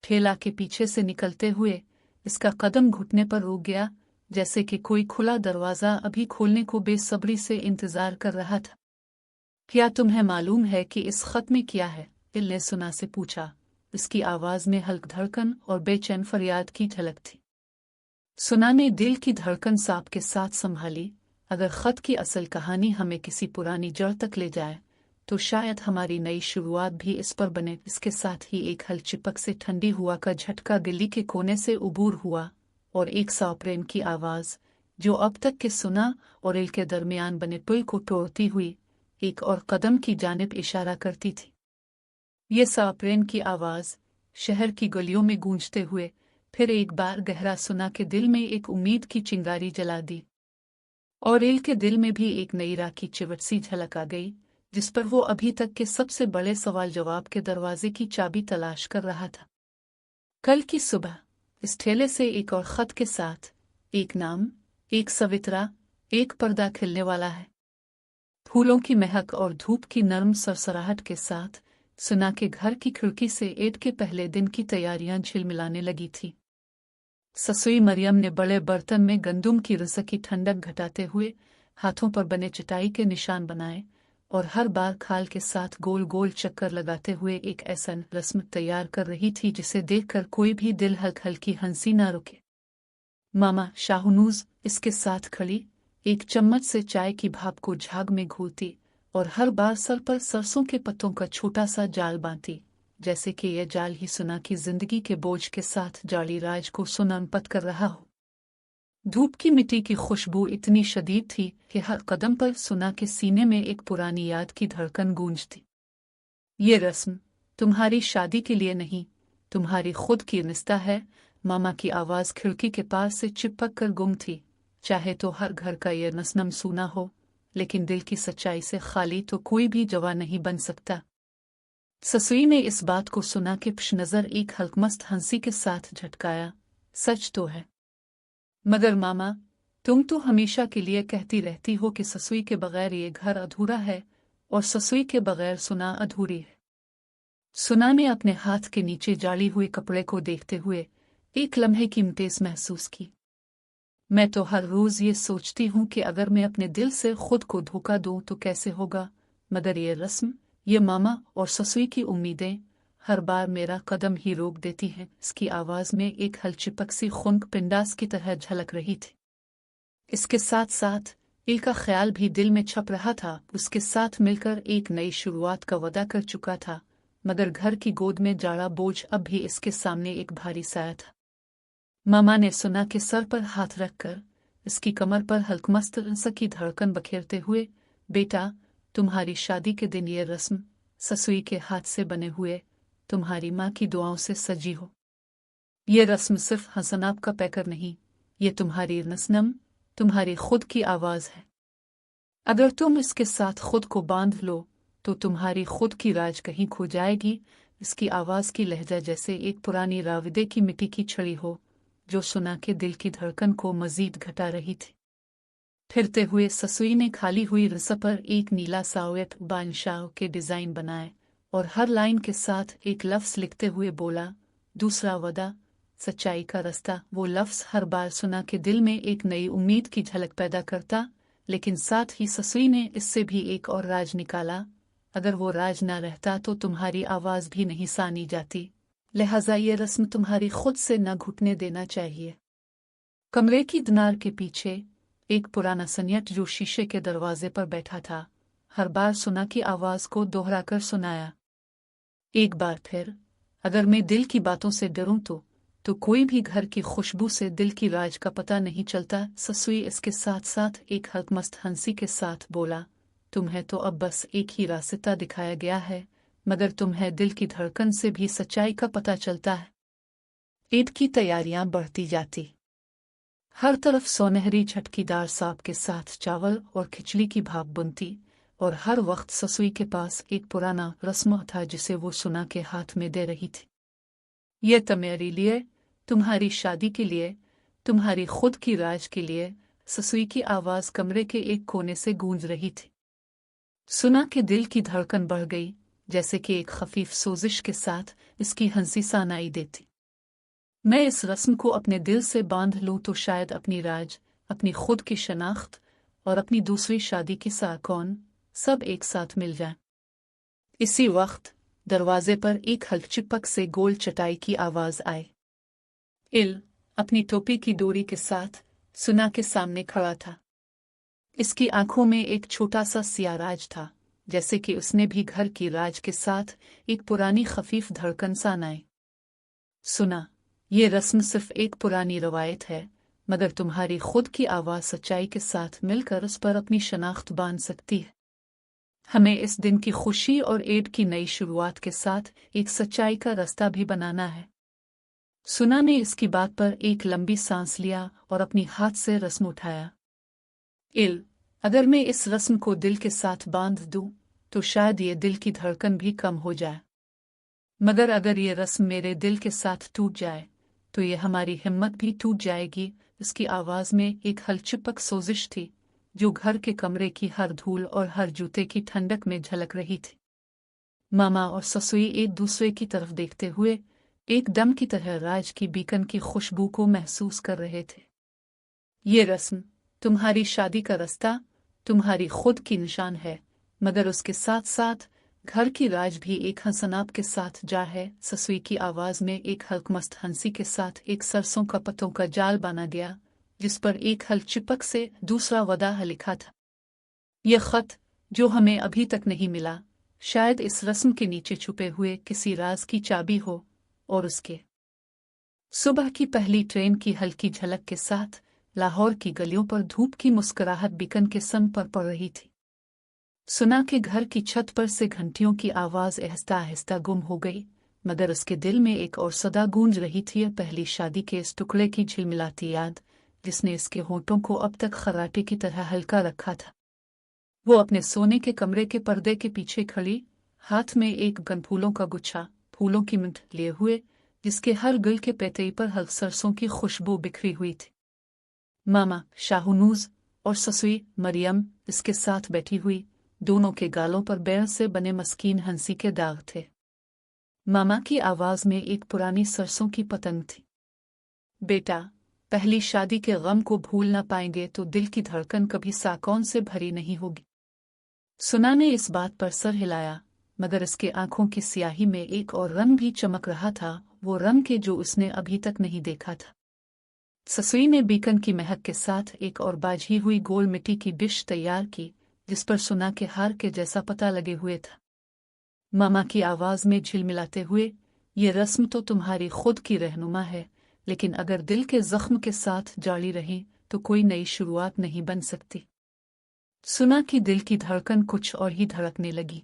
ठेला के पीछे से निकलते हुए इसका कदम घुटने पर रुक गया, जैसे कि कोई खुला दरवाजा अभी खोलने को बेसब्री से इंतजार कर रहा था। क्या तुम्हें मालूम है कि इस खत में क्या है? इल ने सुना से पूछा। इसकी आवाज में हल्क धड़कन और बेचैन फरियाद की झलक थी। सुना ने दिल की धड़कन सांप के साथ संभाली। अगर खत की असल कहानी हमें किसी पुरानी जड़ तक ले जाए तो शायद हमारी नई शुरुआत भी इस पर बने। इसके साथ ही एक हलचिपक से ठंडी हुआ का झटका गली के कोने से उबूर हुआ और एक सौ प्रेम की आवाज जो अब तक के सुना और इल के दरमियान बने पुल को तोड़ती हुई एक और कदम की जानिब इशारा करती थी। ये सौ प्रेम की आवाज शहर की गलियों में गूंजते हुए फिर एक बार गहरा सुना के दिल में एक उम्मीद की चिंगारी जला दी और इल के दिल में भी एक नई राह की चिवट सी झलक आ गई, जिस पर वो अभी तक के सबसे बड़े सवाल जवाब के दरवाजे की चाबी तलाश कर रहा था। कल की सुबह इस ठेले से एक और खत के साथ एक नाम, एक सवित्रा, एक पर्दा खिलने वाला है। फूलों की महक और धूप की नर्म सरसराहट के साथ सुना के घर की खिड़की से ईद के पहले दिन की तैयारियां झिलमिलाने लगी थी। ससुई मरियम ने बड़े बर्तन में गंदुम की रसकी ठंडक घटाते हुए हाथों पर बने चटाई के निशान बनाए और हर बार खाल के साथ गोल गोल चक्कर लगाते हुए एक ऐसा रस्म तैयार कर रही थी जिसे देखकर कोई भी दिल हल्की हंसी ना रुके। मामा शाहनूज इसके साथ खड़ी एक चम्मच से चाय की भाप को झाग में घोलती और हर बार सर पर सरसों के पत्तों का छोटा सा जाल बांधती, जैसे कि यह जाल ही सुना की जिंदगी के बोझ के साथ जाली राज को सुननपत कर रहा हो। धूप की मिट्टी की खुशबू इतनी शदीद थी कि हर कदम पर सुना के सीने में एक पुरानी याद की धड़कन गूंजती। ये रस्म तुम्हारी शादी के लिए नहीं, तुम्हारी खुद की रिश्ता है। मामा की आवाज खिड़की के पास से चिपक कर गुम थी। चाहे तो हर घर का ये नसनम सूना हो, लेकिन दिल की सच्चाई से खाली तो कोई भी जवान नहीं बन सकता। ससुई ने इस बात को सुना के पेश नजर एक हल्कमस्त हंसी के साथ झटकाया। सच तो है, मगर मामा तुम तो हमेशा के लिए कहती रहती हो कि ससुई के बगैर ये घर अधूरा है और ससुई के बगैर सुना अधूरी है। सुना ने अपने हाथ के नीचे जाली हुए कपड़े को देखते हुए एक लम्हे की मुटेस महसूस की। मैं तो हर रोज ये सोचती हूँ कि अगर मैं अपने दिल से खुद को धोखा दूं तो कैसे होगा, मगर ये रस्म, ये मामा और ससुई की उम्मीदें हर बार मेरा कदम ही रोक देती हैं। इसकी आवाज में एक हलचिपक सी खुंक पिंडास की तरह झलक रही थी। इसके साथ साथ इल का ख्याल भी दिल में छप रहा था। उसके साथ मिलकर एक नई शुरुआत का वादा कर चुका था, मगर घर की गोद में जाड़ा बोझ अब भी इसके सामने एक भारी साया था। मामा ने सुना के सर पर हाथ रखकर इसकी कमर पर हल्कमस्त की धड़कन बखेरते हुए, बेटा तुम्हारी शादी के दिन ये रस्म ससुई के हाथ से बने हुए तुम्हारी माँ की दुआओं से सजी हो। ये रस्म सिर्फ हसनाब का पैकर नहीं, ये तुम्हारी नसनम, तुम्हारी खुद की आवाज है। अगर तुम इसके साथ खुद को बांध लो तो तुम्हारी खुद की राज कहीं खो जाएगी। इसकी आवाज की लहजा जैसे एक पुरानी राविदे की मिट्टी की छड़ी हो जो सुना के दिल की धड़कन को मजीद घटा रही थी। फिरते हुए ससुई ने खाली हुई रस्सा पर एक नीला सावेत बादशाह के डिजाइन बनाए और हर लाइन के साथ एक लफ्ज लिखते हुए बोला, दूसरा वदा, सच्चाई का रास्ता। वो लफ्ज हर बार सुना के दिल में एक नई उम्मीद की झलक पैदा करता, लेकिन साथ ही ससुई ने इससे भी एक और राज निकाला। अगर वो राज न रहता तो तुम्हारी आवाज भी नहीं सानी जाती, लिहाजा ये रस्म तुम्हारी खुद से न घुटने देना चाहिए। कमरे की दीवार के पीछे एक पुराना सन्याट जो शीशे के दरवाजे पर बैठा था, हर बार सुना की आवाज को दोहराकर सुनाया, एक बार फिर, अगर मैं दिल की बातों से डरूं तो कोई भी घर की खुशबू से दिल की राज का पता नहीं चलता। ससुई इसके साथ साथ एक हल्कमस्त हंसी के साथ बोला, तुम्हें तो अब बस एक ही रास्ता दिखाया गया है, मगर तुम्हें दिल की धड़कन से भी सच्चाई का पता चलता है। ईद की तैयारियां बढ़ती जाती, हर तरफ सोनहरी झटकीदार साग के साथ चावल और खिचड़ी की भाप बनती, और हर वक्त ससुई के पास एक पुराना रस्म था जिसे वो सुना के हाथ में दे रही थी। ये तुम्हारे लिए, तुम्हारी शादी के लिए, तुम्हारी खुद की राज के लिए। ससुई की आवाज कमरे के एक कोने से गूंज रही थी। सुना के दिल की धड़कन बढ़ गई, जैसे कि एक खफीफ सोजिश के साथ इसकी हंसी सानाई देती। मैं इस रस्म को अपने दिल से बांध लूं तो शायद अपनी राज, अपनी खुद की शनाख्त और अपनी दूसरी शादी की साकौन सब एक साथ मिल जाएं। इसी वक्त दरवाजे पर एक हल्क से गोल चटाई की आवाज आई। इल अपनी टोपी की डोरी के साथ सुना के सामने खड़ा था। इसकी आंखों में एक छोटा सा सियाह राज था, जैसे कि उसने भी घर की राज के साथ एक पुरानी खफीफ धड़कन सानाई। सुना, ये रस्म सिर्फ एक पुरानी रवायत है, मगर तुम्हारी खुद की आवाज सच्चाई के साथ मिलकर उस पर अपनी शनाख्त बांध सकती है। हमें इस दिन की खुशी और ईद की नई शुरुआत के साथ एक सच्चाई का रास्ता भी बनाना है। सुना ने इसकी बात पर एक लंबी सांस लिया और अपनी हाथ से रस्म उठाया। इल, अगर मैं इस रस्म को दिल के साथ बांध दूं, तो शायद ये दिल की धड़कन भी कम हो जाए, मगर अगर ये रस्म मेरे दिल के साथ टूट जाए, तो ये हमारी हिम्मत भी टूट जाएगी। इसकी आवाज में एक हलचुपक सोजिश थी, जो घर के कमरे की हर धूल और हर जूते की ठंडक में झलक रही थी। मामा और ससुई एक दूसरे की तरफ देखते हुए एकदम की तरह राज की बीकन की खुशबू को महसूस कर रहे थे। ये रस्म तुम्हारी शादी का रास्ता, तुम्हारी खुद की निशान है, मगर उसके साथ साथ घर की राज भी एक हंसनाप के साथ जा है। ससुई की आवाज में एक हल्कमस्त हंसी के साथ एक सरसों का पत्तों का जाल बना गया, जिस पर एक हल्चिपक से दूसरा वदा लिखा था। यह खत जो हमें अभी तक नहीं मिला, शायद इस रस्म के नीचे छुपे हुए किसी राज की चाबी हो। और उसके सुबह की पहली ट्रेन की हल्की झलक के साथ लाहौर की गलियों पर धूप की मुस्कुराहट बीकन के सन पर पड़ रही थी। सुना के घर की छत पर से घंटियों की आवाज आहिस्ता आहिस्ता गुम हो गई, मगर उसके दिल में एक और सदा गूंज रही थी, पहली शादी के इस टुकड़े की झिलमिलाती याद, जिसने इसके होठों को अब तक खर्राटे की तरह हल्का रखा था। वो अपने सोने के कमरे के पर्दे के पीछे खड़ी, हाथ में एक गनफूलों का गुच्छा फूलों की मिंट लिए हुए, जिसके हर गुल के पेटई पर हल्क सरसों की खुशबू बिखरी हुई थी। मामा शाहनूज और ससुई मरियम इसके साथ बैठी हुई, दोनों के गालों पर बैर से बने मस्कीन हंसी के दाग थे। मामा की आवाज में एक पुरानी सरसों की पतंग थी। बेटा, पहली शादी के गम को भूल न पाएंगे तो दिल की धड़कन कभी साकौन से भरी नहीं होगी। सुना ने इस बात पर सर हिलाया, मगर इसके आंखों की स्याही में एक और रंग भी चमक रहा था, वो रंग के जो उसने अभी तक नहीं देखा था। ससुई ने बीकन की महक के साथ एक और बाझी हुई गोल मिट्टी की डिश तैयार की, जिस पर सुना के हार के जैसा पता लगे हुए था। मामा की आवाज में झिलमिलाते हुए, ये रस्म तो तुम्हारी खुद की रहनुमा है, लेकिन अगर दिल के जख्म के साथ जारी रही तो कोई नई शुरुआत नहीं बन सकती। सुना की दिल की धड़कन कुछ और ही धड़कने लगी।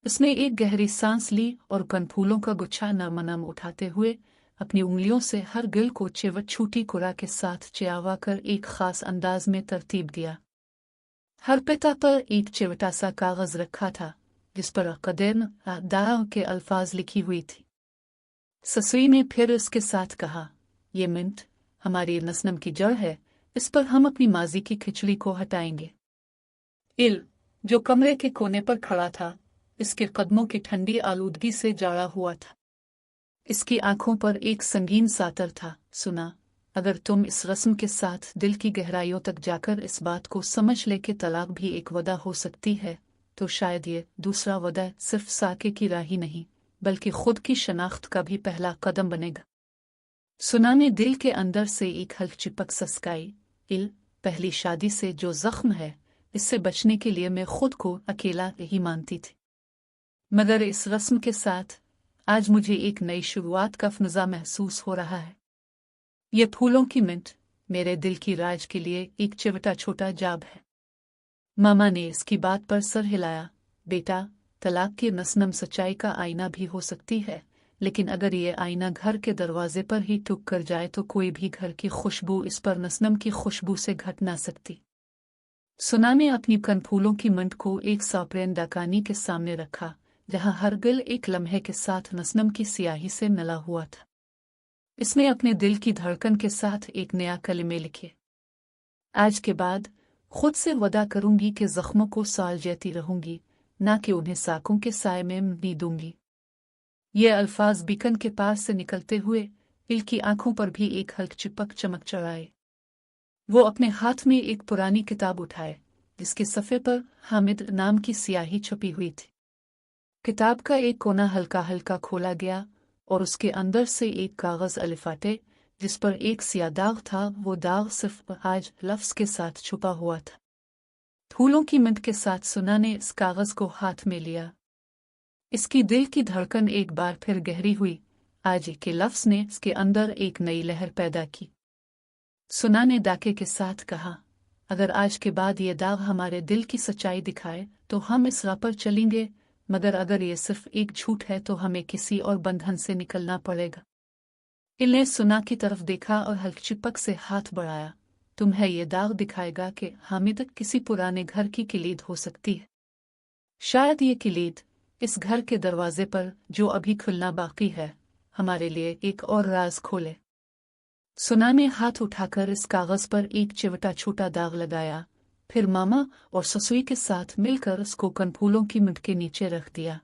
उसने एक गहरी सांस ली और कनफूलों का गुच्छा नरम उठाते हुए अपनी उंगलियों से हर गिल को चिवट छूटी कुरा के साथ चियावा कर एक खास अंदाज में तरतीब दिया। हर पिता पर एक चिवटा सा कागज रखा था, जिस पर कदेन दाह के अल्फाज लिखी हुई थी। ससुई ने फिर उसके साथ कहा, ये मिंट हमारी नस्नम की जड़ है, इस पर हम अपनी माजी की खिचड़ी को हटाएंगे। इल, जो कमरे के कोने पर खड़ा था, इसके कदमों की ठंडी आलूदगी से जाड़ा हुआ था। इसकी आंखों पर एक संगीन सातर था। सुना, अगर तुम इस रस्म के साथ दिल की गहराइयों तक जाकर इस बात को समझ ले कि तलाक भी एक वदा हो सकती है, तो शायद ये दूसरा वदा सिर्फ साके की राह ही नहीं बल्कि खुद की शनाख्त का भी पहला कदम बनेगा। सुना ने दिल के अंदर से एक हल्क चिपक सस्काई। पहली शादी से जो जख्म है, इससे बचने के लिए मैं खुद को अकेला ही मानती थी, मगर इस रस्म के साथ आज मुझे एक नई शुरुआत का फनुजा महसूस हो रहा है। ये फूलों की मिंट मेरे दिल की राज के लिए एक चिवटा छोटा जाब है। मामा ने इसकी बात पर सर हिलाया। बेटा, तलाक की नसनम सच्चाई का आईना भी हो सकती है, लेकिन अगर ये आईना घर के दरवाजे पर ही टूट कर जाए तो कोई भी घर की खुशबू इस पर नसनम की खुशबू से घट ना सकती। सुना ने अपनी कनफूलों की मंट को एक सापरेन डाकानी के सामने रखा, जहां हर दिल एक लम्हे के साथ नसनम की स्याही से नला हुआ था। इसने अपने दिल की धड़कन के साथ एक नया कलमे लिखे। आज के बाद खुद से वदा करूंगी कि जख्मों को सालजती रहूंगी, ना कि उन्हें साकों के साए में नी दूंगी। ये अल्फाज बीकन के पास से निकलते हुए इल की आंखों पर भी एक हल्क चिपक चमक चढ़ाए। वो अपने हाथ में एक पुरानी किताब उठाए, जिसके सफ़े पर हामिद नाम की स्याही छपी हुई थी। किताब का एक कोना हल्का हल्का खोला गया और उसके अंदर से एक कागज़ अलिफाटे, जिस पर एक सिया दाग था। वो दाग सिर्फ आज लफ्ज़ के साथ छुपा हुआ था। फूलों की मिंट के साथ सुना ने इस कागज़ को हाथ में लिया। इसकी दिल की धड़कन एक बार फिर गहरी हुई। आज के लफ्ज़ ने इसके अंदर एक नई लहर पैदा की। सुना ने डाके के साथ कहा, अगर आज के बाद ये दाग हमारे दिल की सच्चाई दिखाए तो हम इस राह पर चलेंगे, मगर अगर ये सिर्फ एक झूठ है तो हमें किसी और बंधन से निकलना पड़ेगा। इलने सुना की तरफ देखा और हल्क चिपक से हाथ बढ़ाया। तुम्हें ये दाग दिखाएगा कि हामिद किसी पुराने घर की किलीद हो सकती है। शायद ये किलीद इस घर के दरवाजे पर जो अभी खुलना बाकी है, हमारे लिए एक और राज खोले। सुना ने हाथ उठाकर इस कागज़ पर एक चिवटा छोटा दाग लगाया, फिर मामा और ससुई के साथ मिलकर उसको कनफूलों की मिंट के नीचे रख दिया।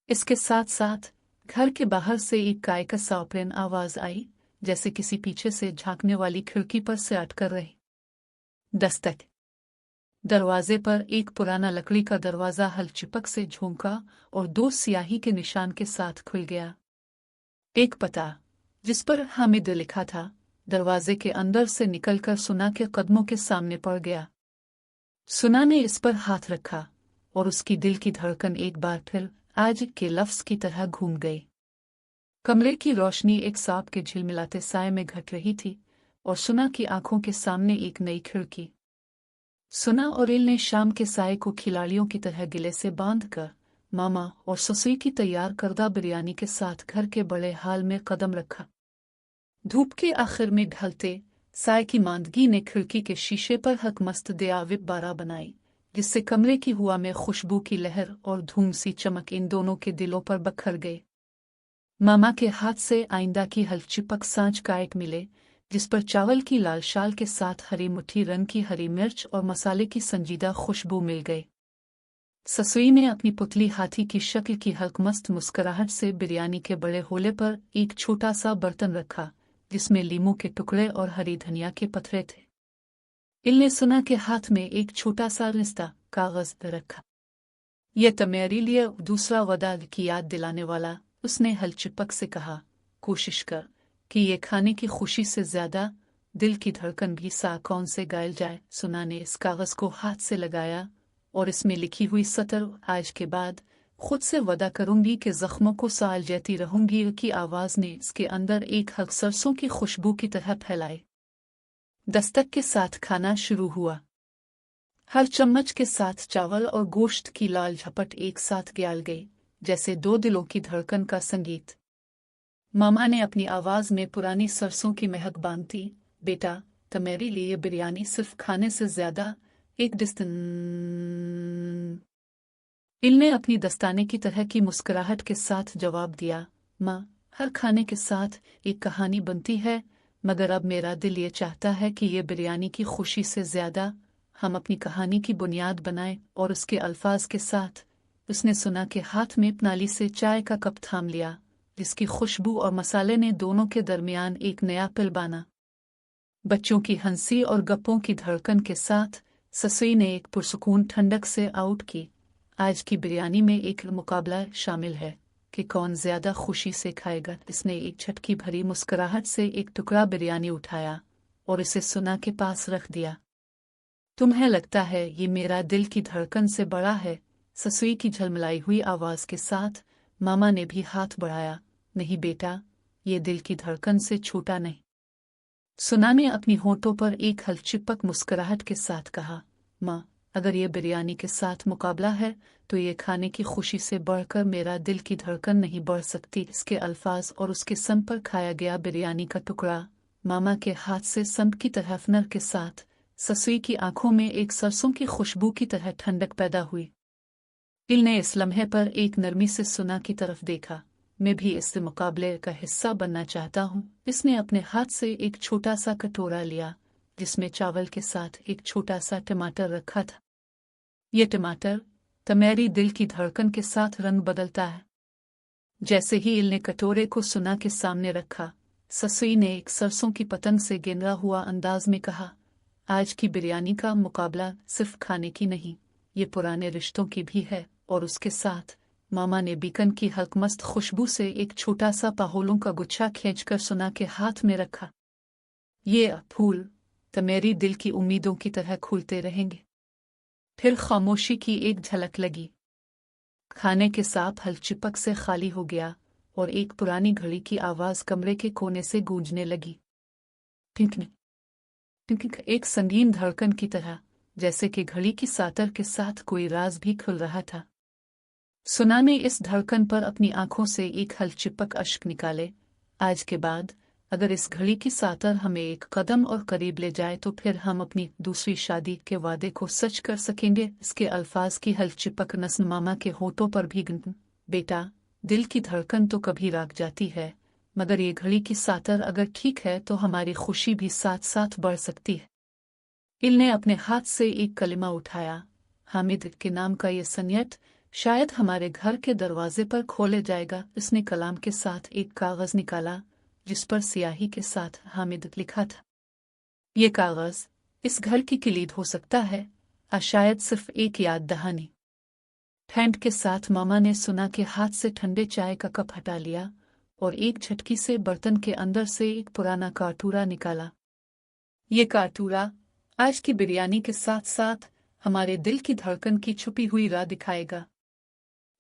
इसके साथ साथ घर के बाहर से एक काय का सापरेन आवाज आई, जैसे किसी पीछे से झांकने वाली खिड़की पर से अटकर रही। दस्तक। दरवाजे पर एक पुराना लकड़ी का दरवाजा हल्क चिपक से झोंका और दो स्याही के निशान के साथ खुल गया। एक पता, जिस पर हामिद लिखा था, दरवाजे के अंदर से निकलकर सुना के कदमों के सामने पड़ गया। सुना ने इस पर हाथ रखा और उसकी दिल की धड़कन एक बार फिर आज के लफ्ज़ की तरह घूम गई। कमरे की रोशनी एक सांप के झिलमिलाते साए में घट रही थी और सुना की आंखों के सामने एक नई खिड़की। सुना और इल ने शाम के साए को खिलाड़ियों की तरह गिले से बांधकर मामा और ससुई की तैयार करदा बिरयानी के साथ घर के बड़े हाल में कदम रखा। धूप के आखिर में ढलते साए की मांदगी ने खिड़की के शीशे पर हक मस्त दयाविब बारा बनाई, जिससे कमरे की हुआ में खुशबू की लहर और धूम सी चमक इन दोनों के दिलों पर बखर गए। मामा के हाथ से आइंदा की हल्क चिपक सांच काट मिले, जिस पर चावल की लाल शाल के साथ हरी मुट्ठी रंग की हरी मिर्च और मसाले की संजीदा खुशबू मिल गई। ससुई ने अपनी पुतली हाथी की शक्ल की हल्क मस्त मुस्कुराहट से बिरयानी के बड़े होले पर एक छोटा सा बर्तन रखा, जिसमें लीमू के टुकड़े और हरी धनिया के पत्थरे थे। इल ने सुना के हाथ में एक छोटा सा रिश्ता कागज रखा। यह तुम्हारे लिए दूसरा वदा की याद दिलाने वाला। उसने हल्क चिपक से कहा, कोशिश कर कि ये खाने की खुशी से ज्यादा दिल की धड़कन भी सा कौन से गायल जाए। सुना ने इस कागज को हाथ से लगाया और इसमें लिखी हुई सतर, आज के बाद खुद से वदा करूंगी कि जख्मों को साल जैती रहूंगी की आवाज ने इसके अंदर एक हल्क सरसों की खुशबू की तरह फैलाई। दस्तक के साथ खाना शुरू हुआ। हर चम्मच के साथ चावल और गोश्त की लाल झपट एक साथ ग्याल गई, जैसे दो दिलों की धड़कन का संगीत। मामा ने अपनी आवाज में पुरानी सरसों की महक बांधती, बेटा, तुम्हारे लिए बिरयानी सिर्फ खाने से ज्यादा एक इल ने अपनी दस्ताने की तरह की मुस्कुराहट के साथ जवाब दिया, माँ, हर खाने के साथ एक कहानी बनती है, मगर अब मेरा दिल ये चाहता है कि ये बिरयानी की खुशी से ज्यादा हम अपनी कहानी की बुनियाद बनाएं। और उसके अल्फाज के साथ उसने सुना के हाथ में नाली से चाय का कप थाम लिया, जिसकी खुशबू और मसाले ने दोनों के दरमियान एक नया पिल बाना। बच्चों की हंसी और गप्पों की धड़कन के साथ ससुई ने एक पुरसुकून ठंडक से आउट की, आज की बिरयानी में एक मुकाबला शामिल है कि कौन ज्यादा खुशी से खाएगा। इसने एक झटकी भरी मुस्कुराहट से एक टुकड़ा बिरयानी उठाया और इसे सुना के पास रख दिया। तुम्हें लगता है ये मेरा दिल की धड़कन से बड़ा है? ससुई की झलमलाई हुई आवाज के साथ मामा ने भी हाथ बढ़ाया। नहीं बेटा, ये दिल की धड़कन से छोटा नहीं। सुना ने अपनी होंठों पर एक हल्की मुस्कुराहट के साथ कहा, माँ, अगर ये बिरयानी के साथ मुकाबला है तो ये खाने की खुशी से बढ़कर मेरा दिल की धड़कन नहीं बढ़ सकती। इसके अल्फाज और उसके संग पर खाया गया बिरयानी का टुकड़ा मामा के हाथ से संग की तरह फनर के साथ ससुई की आंखों में एक सरसों की खुशबू की तरह ठंडक पैदा हुई। दिल ने इस लम्हे पर एक नरमी से सुना की तरफ देखा। मैं भी इस मुकाबले का हिस्सा बनना चाहता हूँ। इसने अपने हाथ से एक छोटा सा कटोरा लिया जिसमें चावल के साथ एक छोटा सा टमाटर रखा था। ये टमाटर तुम्हारी दिल की धड़कन के साथ रंग बदलता है। जैसे ही इल ने कटोरे को सुना के सामने रखा, ससुई ने एक सरसों की पतंग से गेंदा हुआ अंदाज में कहा, आज की बिरयानी का मुकाबला सिर्फ खाने की नहीं, ये पुराने रिश्तों की भी है। और उसके साथ मामा ने बीकन की हल्कमस्त खुशबू से एक छोटा सा पाहोलों का गुच्छा खींचकर सुना के हाथ में रखा। ये फूल तुम्हारी दिल की उम्मीदों की तरह खुलते रहेंगे। फिर खामोशी की एक झलक लगी। खाने के साथ हलचिपक से खाली हो गया और एक पुरानी घड़ी की आवाज कमरे के कोने से गूंजने लगी। टिंक टिंक, एक संगीन धड़कन की तरह, जैसे कि घड़ी की सातर के साथ कोई राज भी खुल रहा था। सुना ने इस धड़कन पर अपनी आंखों से एक हलचिपक अश्क निकाले। आज के बाद अगर इस घड़ी की सातर हमें एक कदम और करीब ले जाए तो फिर हम अपनी दूसरी शादी के वादे को सच कर सकेंगे। इसके अल्फाज की हलचिपक नस्ल मामा के होठों पर भी गन। बेटा, दिल की धड़कन तो कभी राग जाती है, मगर ये घड़ी की सातर अगर ठीक है तो हमारी खुशी भी साथ साथ बढ़ सकती है। इल ने अपने हाथ से एक कलिमा उठाया। हामिद के नाम का ये सन्यत शायद हमारे घर के दरवाजे पर खोले जाएगा। इसने कलाम के साथ एक कागज निकाला जिस पर स्याही के साथ हामिद लिखा था। ये कागज इस घर की किलीद हो सकता है, शायद सिर्फ एक याद दहानी। ठंड के साथ मामा ने सुना के हाथ से ठंडे चाय का कप हटा लिया और एक झटकी से बर्तन के अंदर से एक पुराना कारतूरा निकाला। ये कारतूरा आज की बिरयानी के साथ साथ हमारे दिल की धड़कन की छुपी हुई राह दिखाएगा।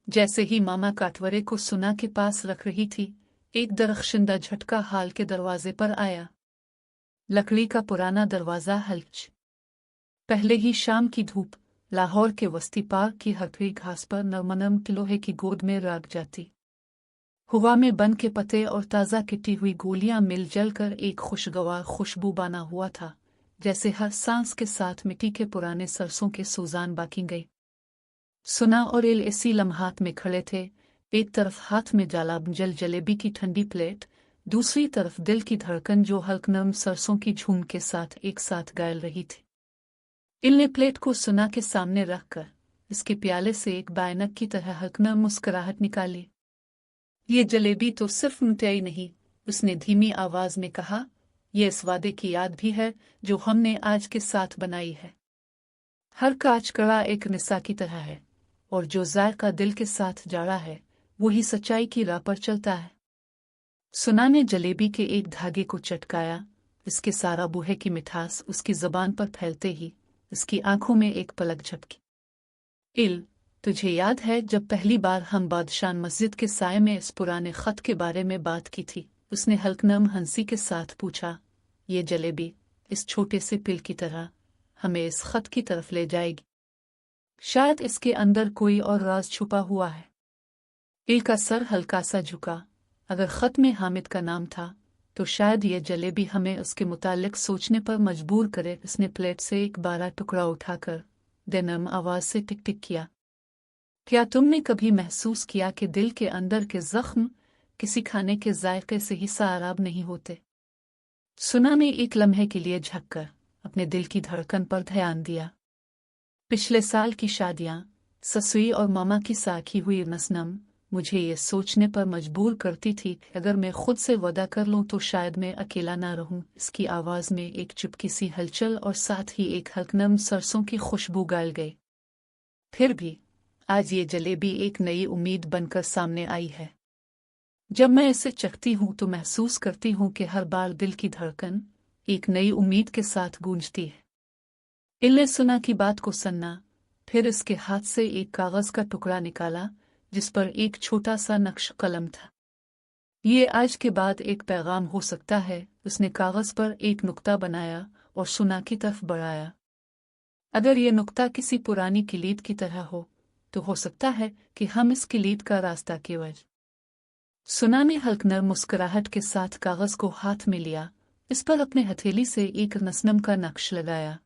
जैसे ही मामा काटवरे को सुना के पास रख रही थी, एक दरख्शिंदा झटका हाल के दरवाजे पर आया। लकड़ी का पुराना दरवाजा हल्च। पहले ही शाम की धूप लाहौर के वस्ती पार्क की हरी घास पर नरमनम लोहे की गोद में राग जाती। हवा में बन के पत्ते और ताज़ा किटी हुई गोलियां मिल जल कर एक खुशगवार खुशबू बना हुआ था, जैसे हर सांस के साथ मिट्टी के पुराने सरसों के सूजान बाकी गई। सुना और इल इसी लम्हात में खड़े थे। एक तरफ हाथ में जलेबी की ठंडी प्लेट, दूसरी तरफ दिल की धड़कन जो हल्कनम सरसों की झूम के साथ एक साथ गायल रही थी। इल ने प्लेट को सुना के सामने रखकर इसके प्याले से एक बायनक की तरह हल्कनम मुस्कुराहट निकाली। ये जलेबी तो सिर्फ मिठाई नहीं, उसने धीमी आवाज में कहा, ये इस वादे की याद भी है जो हमने आज के साथ बनाई है। हर कांच कड़ा एक निशा की तरह है और जो जायका दिल के साथ जाड़ा है वही सच्चाई की राह पर चलता है। सुना ने जलेबी के एक धागे को चटकाया। इसके सारा बूहे की मिठास उसकी जबान पर फैलते ही इसकी आंखों में एक पलक झपकी। इल, तुझे याद है जब पहली बार हम बादशाह मस्जिद के साए में इस पुराने खत के बारे में बात की थी? उसने हल्कनम हंसी के साथ पूछा। ये जलेबी इस छोटे से पिल की तरह हमें इस खत की तरफ ले जाएगी। शायद इसके अंदर कोई और राज छुपा हुआ है। इल का सर हल्का सा झुका। अगर खत में हामिद का नाम था तो शायद ये जलेबी हमें उसके मुतालिक सोचने पर मजबूर करे। उसने प्लेट से एक बारा टुकड़ा उठाकर नरम आवाज से टिक टिक किया। क्या तुमने कभी महसूस किया कि दिल के अंदर के जख्म किसी खाने के जायके से ही साराब नहीं होते? सुना ने एक लम्हे के लिए झककर अपने दिल की धड़कन पर ध्यान दिया। पिछले साल की शादियां, ससुई और मामा की साखी हुई नसनम मुझे ये सोचने पर मजबूर करती थी कि अगर मैं खुद से वादा कर लूं तो शायद मैं अकेला ना रहूं। इसकी आवाज में एक चुपकी सी हलचल और साथ ही एक हल्कनम सरसों की खुशबू गाल गई। फिर भी आज ये जलेबी एक नई उम्मीद बनकर सामने आई है। जब मैं इसे चखती हूँ तो महसूस करती हूँ कि हर बार दिल की धड़कन एक नई उम्मीद के साथ गूंजती है। इल्ले सुना की बात को सन्ना, फिर इसके हाथ से एक कागज का टुकड़ा निकाला जिस पर एक छोटा सा नक्श कलम था। ये आज के बाद एक पैगाम हो सकता है। उसने कागज पर एक नुक्ता बनाया और सुना की तरफ बढ़ाया। अगर ये नुक्ता किसी पुरानी किलीद की तरह हो तो हो सकता है कि हम इस किलीद का रास्ता केवल। सुना ने हल्कनर मुस्कुराहट के साथ कागज को हाथ में लिया, इस पर अपने हथेली से एक नसनम का नक्श लगाया।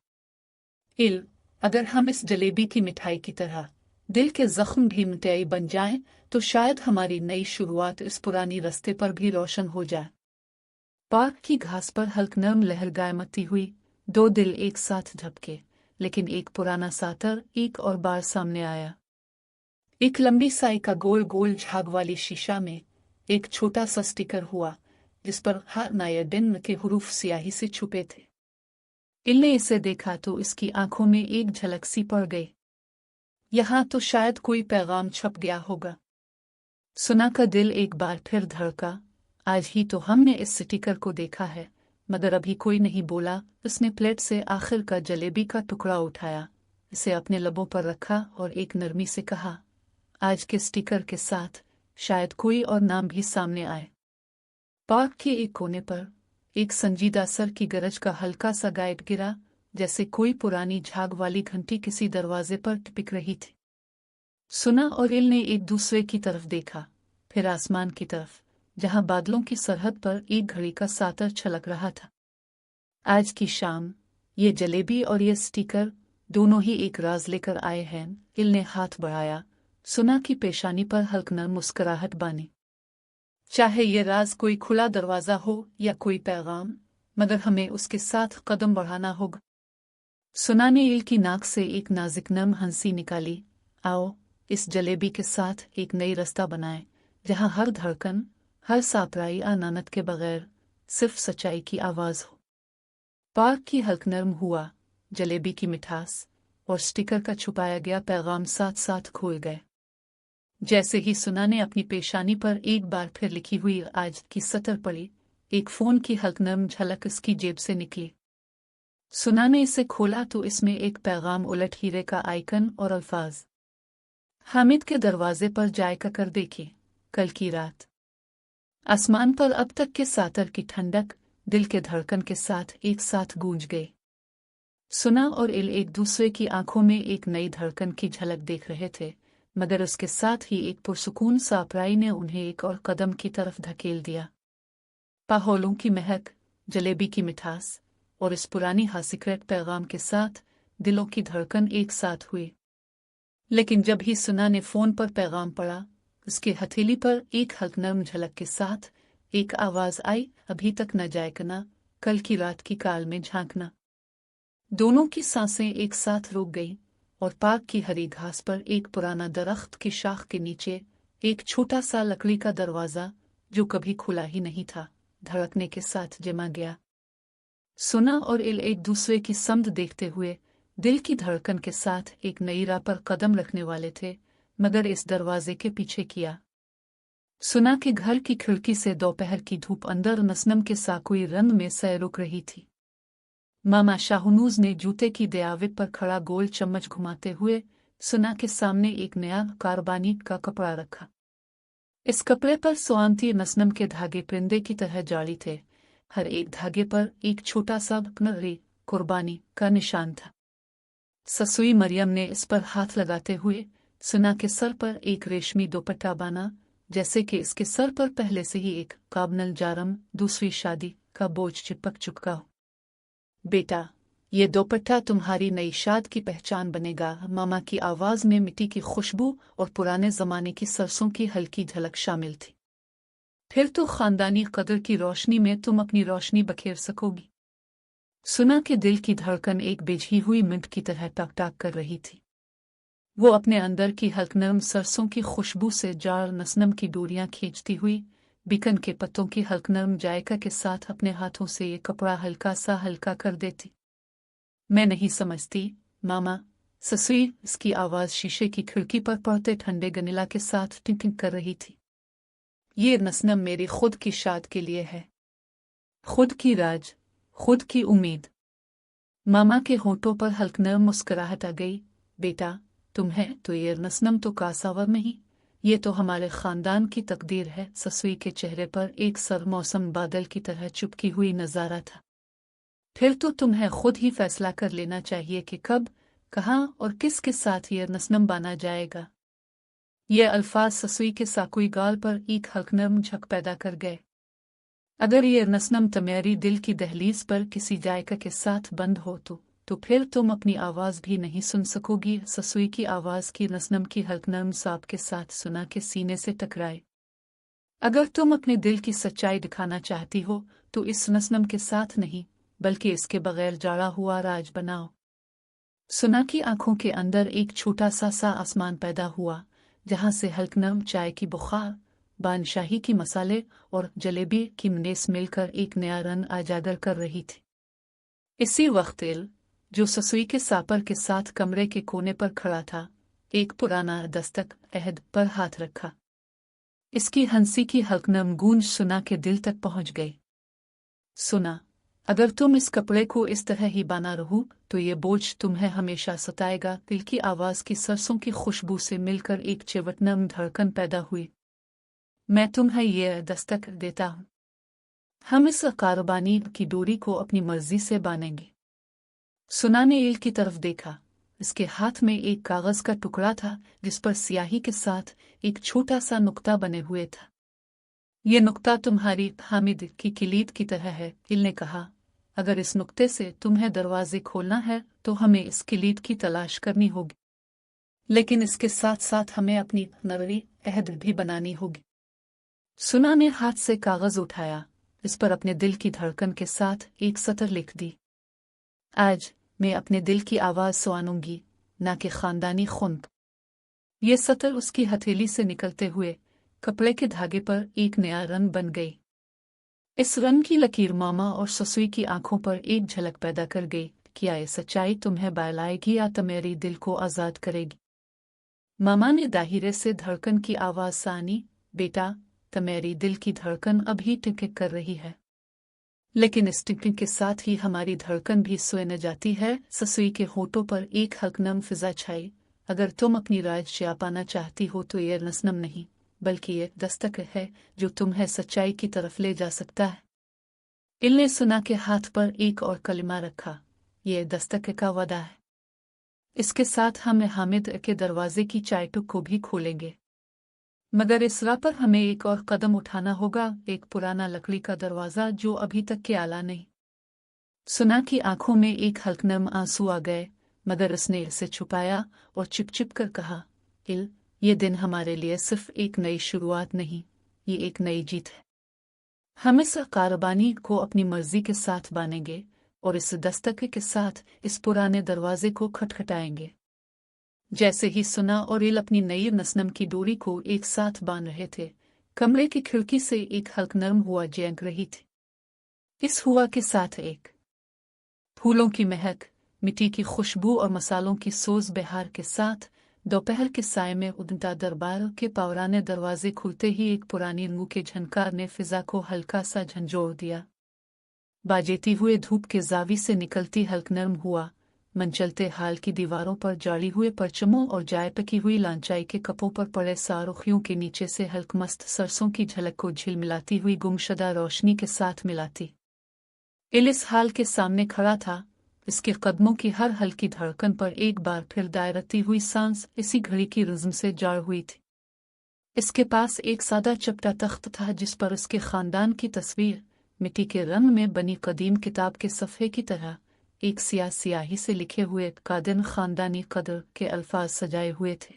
अगर हम इस जलेबी की मिठाई की तरह दिल के जख्म भी मिटाई बन जाएं, तो शायद हमारी नई शुरुआत इस पुरानी रास्ते पर भी रोशन हो जाए। पार्क की घास पर हल्क नर्म लहर गायमती हुई। दो दिल एक साथ झपके, लेकिन एक पुराना सातर एक और बार सामने आया। एक लंबी साई का गोल गोल झाग वाली शीशा में एक छोटा सा स्टिकर हुआ जिस पर हर नया दिन के हुरूफ स्याही से छुपे थे। इल्ले इसे देखा तो इसकी आंखों में एक झलक सी पड़ गई। यहाँ तो शायद कोई पैगाम छप गया होगा। सुना का दिल एक बार फिर धड़का। आज ही तो हमने इस स्टिकर को देखा है, मगर अभी कोई नहीं बोला। उसने प्लेट से आखिर का जलेबी का टुकड़ा उठाया, इसे अपने लबों पर रखा और एक नरमी से कहा, आज के स्टिकर के साथ शायद कोई और नाम भी सामने आए। पार्क के एक कोने पर एक संजीदा सर की गरज का हल्का सा गायब गिरा, जैसे कोई पुरानी झाग वाली घंटी किसी दरवाजे पर टिक रही थी। सुना और इल ने एक दूसरे की तरफ देखा, फिर आसमान की तरफ, जहां बादलों की सरहद पर एक घड़ी का सातर छलक रहा था। आज की शाम ये जलेबी और ये स्टिकर दोनों ही एक राज लेकर आए हैं। इल ने हाथ बढ़ाया, सुना की पेशानी पर हल्कनर मुस्कुराहट बानी। चाहे ये राज कोई खुला दरवाजा हो या कोई पैगाम, मगर हमें उसके साथ कदम बढ़ाना होगा। सुना ने इल की नाक से एक नाजुक नम हंसी निकाली। आओ इस जलेबी के साथ एक नई रास्ता बनाएं, जहां हर धड़कन, हर सापराई अनानत के बगैर सिर्फ सच्चाई की आवाज हो। पार्क की हल्क नर्म हुआ, जलेबी की मिठास और स्टिकर का छुपाया गया पैगाम साथ साथ खोल गए। जैसे ही सुना ने अपनी पेशानी पर एक बार फिर लिखी हुई आज की सतर पड़ी, एक फोन की हल्क नर्म झलक उसकी जेब से निकली। सुना ने इसे खोला तो इसमें एक पैगाम उलट हीरे का आइकन और अल्फाज, हामिद के दरवाजे पर जायका कर देखी, कल की रात। आसमान पर अब तक के सातर की ठंडक दिल के धड़कन के साथ एक साथ गूंज गई। सुना और इल एक दूसरे की आंखों में एक नई धड़कन की झलक देख रहे थे, मगर उसके साथ ही एक पुरसुकून सापराई ने उन्हें एक और कदम की तरफ धकेल दिया। पाहोलों की महक, जलेबी की मिठास और इस पुरानी हासिक्रेट पैगाम के साथ दिलों की धड़कन एक साथ हुई। लेकिन जब ही सुना ने फोन पर पैगाम पढ़ा, उसके हथेली पर एक हल्क नर्म झलक के साथ एक आवाज आई, अभी तक न जायकना, कल की रात की काल में झांकना। दोनों की सांसें एक साथ रुक गईं और पार्क की हरी घास पर एक पुराना दरख्त की शाख के नीचे एक छोटा सा लकड़ी का दरवाजा, जो कभी खुला ही नहीं था, धड़कने के साथ जमा गया। सुना और इल एक दूसरे की समद देखते हुए दिल की धड़कन के साथ एक नई राह पर कदम रखने वाले थे, मगर इस दरवाजे के पीछे किया। सुना के घर की खिड़की से दोपहर की धूप अंदर नसनम के साकुई रंग में सैर रुक रही थी। मामा शाहनूज ने जूते की दयावित पर खड़ा गोल चम्मच घुमाते हुए सुना के सामने एक नया कारबानी का कपड़ा रखा। इस कपड़े पर सोआंती नसनम के धागे परिंदे की तरह जाली थे। हर एक धागे पर एक छोटा सा नरी कुर्बानी का निशान था। ससुई मरियम ने इस पर हाथ लगाते हुए सुना के सर पर एक रेशमी दुपट्टा बाना, जैसे कि इसके सर पर पहले से ही एक काबनल जारम दूसरी शादी का बोझ चिपक चुका हो। बेटा, ये दुपट्टा तुम्हारी नई शाद की पहचान बनेगा। मामा की आवाज में मिट्टी की खुशबू और पुराने जमाने की सरसों की हल्की झलक शामिल थी। फिर तो खानदानी कदर की रोशनी में तुम अपनी रोशनी बखेर सकोगी। सुना के दिल की धड़कन एक बिझी हुई मिंट की तरह टक टक कर रही थी। वो अपने अंदर की हल्क नरम सरसों की खुशबू से जार नसनम की डोरियां खींचती हुई बीकन के पत्तों की हल्क नरम जायका के साथ अपने हाथों से ये कपड़ा हल्का सा हल्का कर देती। मैं नहीं समझती मामा, ससुई, इसकी आवाज़ शीशे की खिड़की पर पड़ते ठंडे गनीला के साथ टिंटिंग कर रही थी। ये नसनम मेरी खुद की शाद के लिए है, खुद की राज, खुद की उम्मीद। मामा के होठों पर हल्क नर्म मुस्कुराहट आ गई। बेटा, तुम है तो ये नसनम तो कासावर नहीं, ये तो हमारे खानदान की तकदीर है। ससुई के चेहरे पर एक सर मौसम बादल की तरह चुपकी हुई नजारा था। फिर तो तुम्हें खुद ही फैसला कर लेना चाहिए कि कब, कहाँ और किसके साथ ये नसनम बाना जाएगा। ये अल्फाज ससुई के साकुई गाल पर एक हल्कनर्म झक पैदा कर गए। अगर ये नसनम तुम्हारी दिल की दहलीज पर किसी जायका के साथ बंद हो तो फिर तुम अपनी आवाज़ भी नहीं सुन सकोगी। ससुई की आवाज़ की नसनम की हल्कनर्म सांप के साथ सुना के सीने से टकराए। अगर तुम अपने दिल की सच्चाई दिखाना चाहती हो तो इस नसनम के साथ नहीं, बल्कि इसके बगैर जाड़ा हुआ राज बनाओ। सुना की आंखों के अंदर एक छोटा सा आसमान पैदा हुआ, जहां से हल्कनर्म चाय की बुखार, बादशाही की मसाले और जलेबी की मनेस मिलकर एक नया रंग उजागर कर रही थी। इसी वक्त इल, जो ससुई के सापर के साथ कमरे के कोने पर खड़ा था, एक पुराना दस्तक अहद पर हाथ रखा। इसकी हंसी की हल्कनर्म गूंज सुना के दिल तक पहुंच गई। सुना, अगर तुम इस कपड़े को इस तरह ही बना रहो तो ये बोझ तुम्हें हमेशा सताएगा। दिल की आवाज़ की सरसों की खुशबू से मिलकर एक चिवटनम धड़कन पैदा हुई। मैं तुम्हें ये दस्तक देता हूँ। हम इस कारबानी की डोरी को अपनी मर्जी से बांधेंगे। सुना ने इल की तरफ देखा। इसके हाथ में एक कागज का टुकड़ा था जिस पर स्याही के साथ एक छोटा सा नुक्ता बने हुए था। ये नुक्ता तुम्हारी हामिद की किलीद की तरह है, इल ने कहा। अगर इस नुक्ते से तुम्हें दरवाजे खोलना है तो हमें इस किलीद की तलाश करनी होगी, लेकिन इसके साथ साथ हमें अपनी नरवी अहद भी बनानी होगी। सुना ने हाथ से कागज उठाया, इस पर अपने दिल की धड़कन के साथ एक सतर लिख दी। आज मैं अपने दिल की आवाज़ सुनाऊंगी, ना कि खानदानी खुंद। ये सतर उसकी हथेली से निकलते हुए कपड़े के धागे पर एक नया रंग बन गई। इस रंग की लकीर मामा और ससुई की आंखों पर एक झलक पैदा कर गई। क्या ये सच्चाई तुम्हें बहलाएगी या तुम्हारी दिल को आज़ाद करेगी? मामा ने दाहिरे से धड़कन की आवाज़ सानी। बेटा, तुम्हारी दिल की धड़कन अभी टिक कर रही है, लेकिन इस टिकिंग के साथ ही हमारी धड़कन भी सोए न जाती है। ससुई के होठों पर एक हल्कनम फिजा छाई। अगर तुम अपनी राज पाना चाहती हो तो ये नसनम नहीं, बल्कि ये दस्तक है जो तुम्हें सच्चाई की तरफ ले जा सकता है। इल ने सुना के हाथ पर एक और कलिमा रखा। ये दस्तक का वादा है। इसके साथ हम हामिद के दरवाजे की चायटुक को भी खोलेंगे, मगर इस राह पर हमें एक और कदम उठाना होगा, एक पुराना लकड़ी का दरवाजा जो अभी तक के आला नहीं। सुना की आंखों में एक हल्कनम आंसू आ गए, मगर उसने इसे छुपाया और चिप कर कहा, इल, ये दिन हमारे लिए सिर्फ एक नई शुरुआत नहीं, ये एक नई जीत है। हम इस कारबानी को अपनी मर्जी के साथ बांधेंगे और इस दस्तक के साथ इस पुराने दरवाजे को खटखटाएंगे। जैसे ही सुना और इल अपनी नई नसनम की डोरी को एक साथ बांध रहे थे, कमरे की खिड़की से एक हल्क नरम हुआ जैंक रही थी। इस हुआ के साथ एक फूलों की महक, मिट्टी की खुशबू और मसालों की सोज बहार के साथ दोपहर के साय में उड़ता दरबार के पावराने दरवाजे खुलते ही एक पुरानी रूह के झनकार ने फिजा को हल्का सा झंझोड़ दिया। बाजेती हुए धूप के जावी से निकलती हल्क नरम हुआ मनचलते हाल की दीवारों पर जाली हुए परचमों और जाय पकी हुई लांचाई के कपों पर पड़े सारुखियों के नीचे से हल्क मस्त सरसों की झलक को झिलमिलाती हुई गुमशदा रोशनी के साथ मिलाती। इल इस हाल के सामने खड़ा था। इसके कदमों की हर हल्की धड़कन पर एक बार फिर दायरती हुई सांस इसी घड़ी की रिज्म से जाड़ हुई थी। इसके पास एक सादा चपटा तख्त था जिस पर उसके खानदान की तस्वीर मिट्टी के रंग में बनी कदीम किताब के सफ़े की तरह एक स्याही से लिखे हुए कादिन खानदानी कदर के अल्फाज सजाए हुए थे।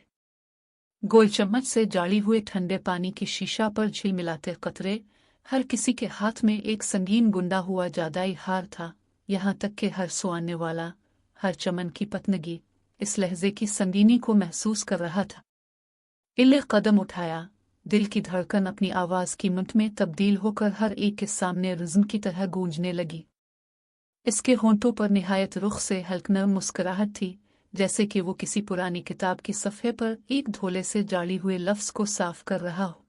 गोल चम्मच से जाली हुए ठंडे पानी की शीशा पर झिलमिलाते कतरे, हर किसी के हाथ में एक संगीन गुंदा हुआ जादाई हार था, यहाँ तक कि हर सुआने वाला, हर चमन की पतनगी इस लहजे की संगीनी को महसूस कर रहा था। इल्ले कदम उठाया, दिल की धड़कन अपनी आवाज़ की मुंट में तब्दील होकर हर एक के सामने रिज्म की तरह गूंजने लगी। इसके होंठों पर निहायत रुख से हल्क नरम मुस्कुराहट थी, जैसे कि वो किसी पुरानी किताब की सफ़े पर एक धोले से जाली हुए लफ्ज़ को साफ कर रहा हो।